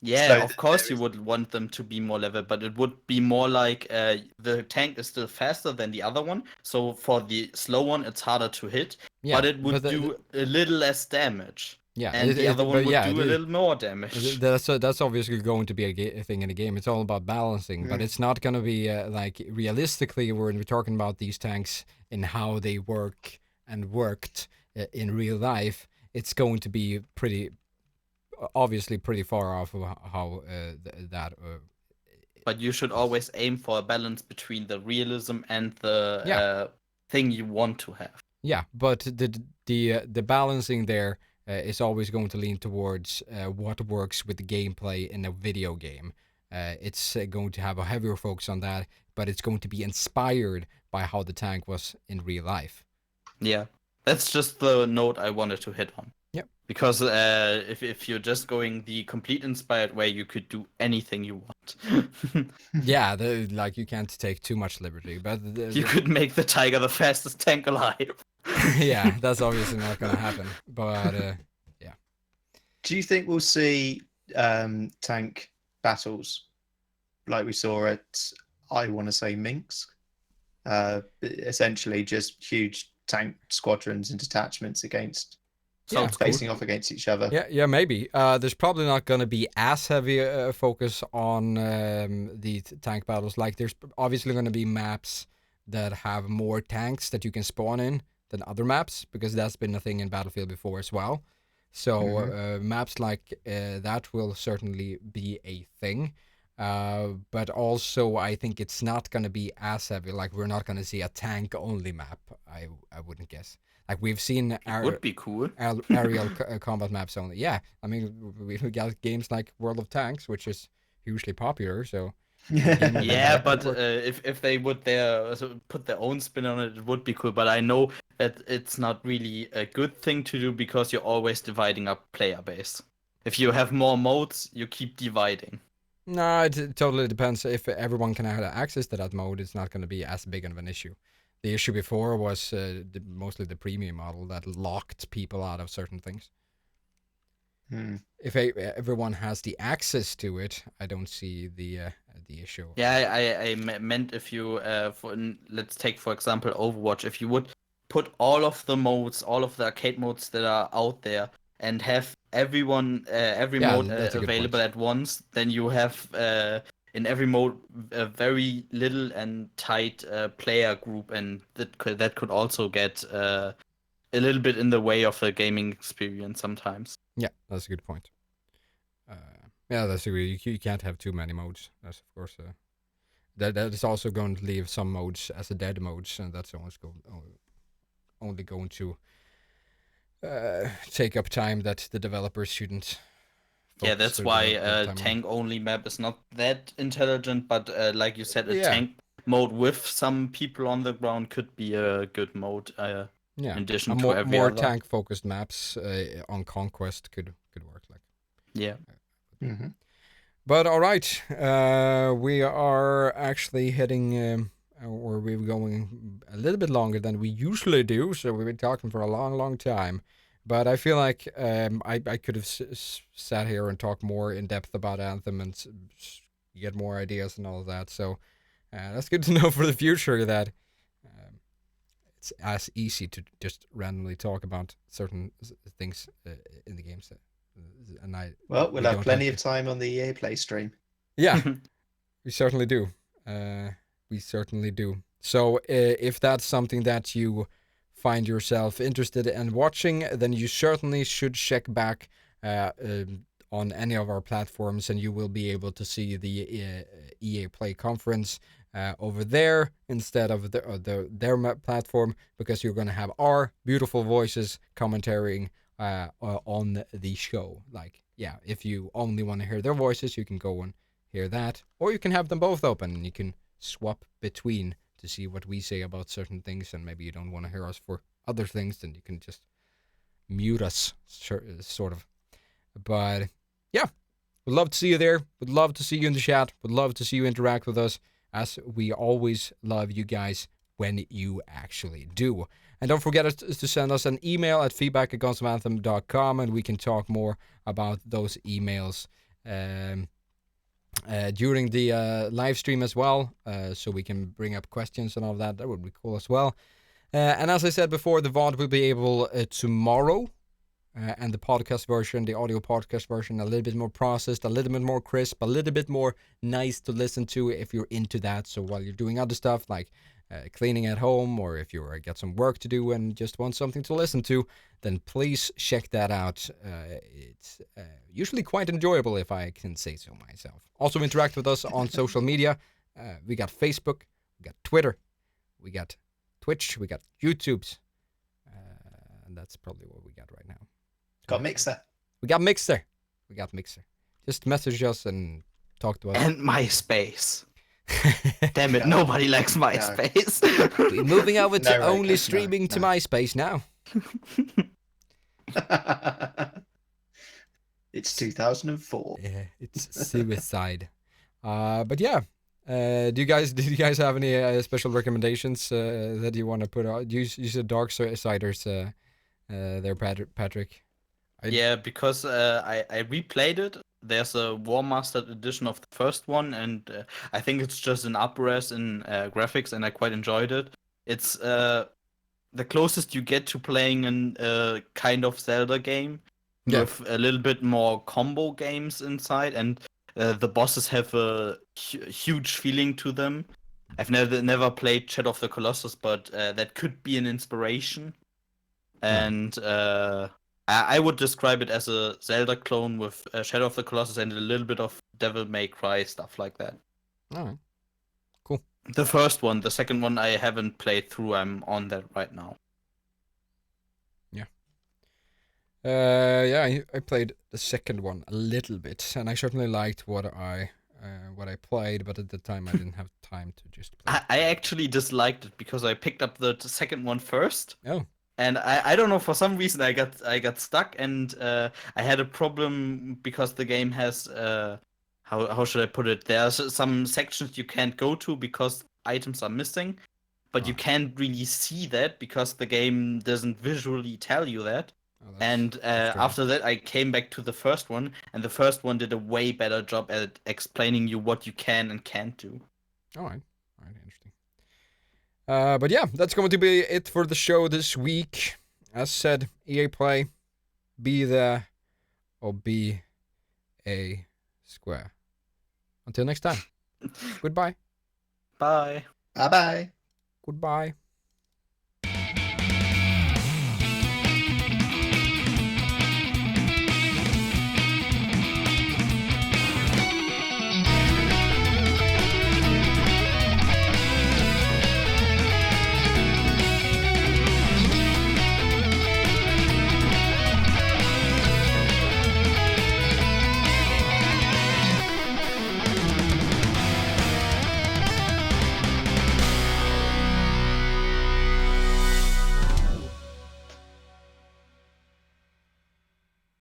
Speaker 3: Yeah,
Speaker 2: So
Speaker 3: of course you would want them to be more level, but it would be more like the tank is still faster than the other one. So for the slow one, it's harder to hit, but it would do a little less damage.
Speaker 1: Yeah,
Speaker 3: And the other one would do a little more damage.
Speaker 1: That's obviously going to be a thing in the game. It's all about balancing, but it's not going to be like realistically when we're talking about these tanks and how they work and worked in real life. It's going to be obviously pretty far off of how that.
Speaker 3: But you should always aim for a balance between the realism and the thing you want to have.
Speaker 1: Yeah, but the balancing there is always going to lean towards what works with the gameplay in a video game. It's going to have a heavier focus on that, but it's going to be inspired by how the tank was in real life.
Speaker 3: Yeah, that's just the note I wanted to hit on.
Speaker 1: Yep.
Speaker 3: Because if you're just going the complete inspired way, you could do anything you want.
Speaker 1: Yeah, like you can't take too much liberty, but
Speaker 3: you could make the tiger the fastest tank alive.
Speaker 1: Yeah, that's obviously not going to happen. But yeah.
Speaker 2: Do you think we'll see tank battles like we saw at, I want to say, Minsk? Essentially, just huge tank squadrons and detachments facing off against each other.
Speaker 1: Yeah, maybe. There's probably not going to be as heavy a focus on the tank battles. Like, there's obviously going to be maps that have more tanks that you can spawn in than other maps, because that's been a thing in Battlefield before as well. So maps like that will certainly be a thing. But also, I think it's not going to be as heavy. Like, we're not going to see a tank-only map, I wouldn't guess. Like, we've seen
Speaker 3: would be cool.
Speaker 1: aerial combat maps only. Yeah, I mean, we got games like World of Tanks, which is hugely popular, so...
Speaker 3: Yeah, but if they would put their own spin on it, it would be cool. But I know that it's not really a good thing to do, because you're always dividing up player base. If you have more modes, you keep dividing.
Speaker 1: No, it totally depends. If everyone can have access to that mode, it's not going to be as big of an issue. The issue before was mostly the premium model that locked people out of certain things. If everyone has the access to it, I don't see the issue.
Speaker 3: Yeah, I meant if you, let's take for example Overwatch, if you would put all of the modes, all of the arcade modes that are out there, and have every mode available at once, then you have in every mode a very little and tight player group, and that could also get a little bit in the way of the gaming experience sometimes.
Speaker 1: Yeah, that's a good point. Yeah, that's a good. You can't have too many modes. That's of course that is also going to leave some modes as a dead modes, and that's only going to take up time that the developers shouldn't.
Speaker 3: Yeah, that's why a tank-only map is not that intelligent, but like you said, a tank mode with some people on the ground could be a good mode. In addition to every
Speaker 1: more
Speaker 3: other.
Speaker 1: tank-focused maps on Conquest could work. Like.
Speaker 3: Yeah.
Speaker 1: But all right, we are actually heading, or we're going a little bit longer than we usually do, so we've been talking for a long time. But I feel like I could have sat here and talked more in depth about Anthem and get more ideas and all of that. So that's good to know for the future that it's as easy to just randomly talk about certain things in the games. And
Speaker 2: we'll have plenty of time on the EA Play stream.
Speaker 1: Yeah, we certainly do. So if that's something that you find yourself interested in watching, then you certainly should check back on any of our platforms, and you will be able to see the EA Play conference over there instead of their platform, because you're going to have our beautiful voices commentating on the show. Like, yeah, if you only want to hear their voices, you can go and hear that, or you can have them both open and you can swap between to see what we say about certain things, and maybe you don't want to hear us for other things, then you can just mute us, sort of. But yeah, would love to see you there. Would love to see you in the chat. Would love to see you interact with us, as we always love you guys when you actually do. And don't forget to send us an email at feedback@gunsofanthem.com, and we can talk more about those emails during the live stream as well, so we can bring up questions and all that. That would be cool as well. And as I said before, the VOD will be able tomorrow, and the podcast version, the audio podcast version, a little bit more processed, a little bit more crisp, a little bit more nice to listen to if you're into that. So while you're doing other stuff like cleaning at home, or if you got some work to do and just want something to listen to, then please check that out. It's usually quite enjoyable, if I can say so myself. Also interact with us on social media. We got Facebook, we got Twitter, we got Twitch, we got YouTube's, and that's probably what we got right now.
Speaker 2: Got Mixer.
Speaker 1: We got Mixer. Just message us and talk to us.
Speaker 3: And MySpace. Damn it, nobody likes MySpace.
Speaker 1: We're moving over to
Speaker 2: No,
Speaker 1: only
Speaker 2: no,
Speaker 1: streaming to MySpace now.
Speaker 2: It's 2004.
Speaker 1: Yeah, it's suicide. But yeah, did you guys have any special recommendations that you want to put out? You said Darksiders there, Patrick.
Speaker 3: Yeah, because I replayed it. There's a War Mastered edition of the first one, and I think it's just an up-res in graphics, and I quite enjoyed it. It's the closest you get to playing a kind of Zelda game, with a little bit more combo games inside, and the bosses have a huge feeling to them. I've never played Shadow of the Colossus, but that could be an inspiration. And I would describe it as a Zelda clone with Shadow of the Colossus and a little bit of Devil May Cry, stuff like that.
Speaker 1: All right. Cool.
Speaker 3: The first one. The second one I haven't played through. I'm on that right now.
Speaker 1: Yeah. I played the second one a little bit, and I certainly liked what I played, but at the time I didn't have time to just play.
Speaker 3: I actually disliked it because I picked up the second one first.
Speaker 1: Oh.
Speaker 3: And I don't know, for some reason I got stuck, and I had a problem because the game has how should I put it? There are some sections you can't go to because items are missing, but you can't really see that because the game doesn't visually tell you that. And after that, I came back to the first one, and the first one did a way better job at explaining you what you can and can't do.
Speaker 1: All right, interesting. But yeah, that's going to be it for the show this week. As said, EA Play, be there or be a square. Until next time, goodbye.
Speaker 3: Bye.
Speaker 2: Bye-bye.
Speaker 1: Goodbye.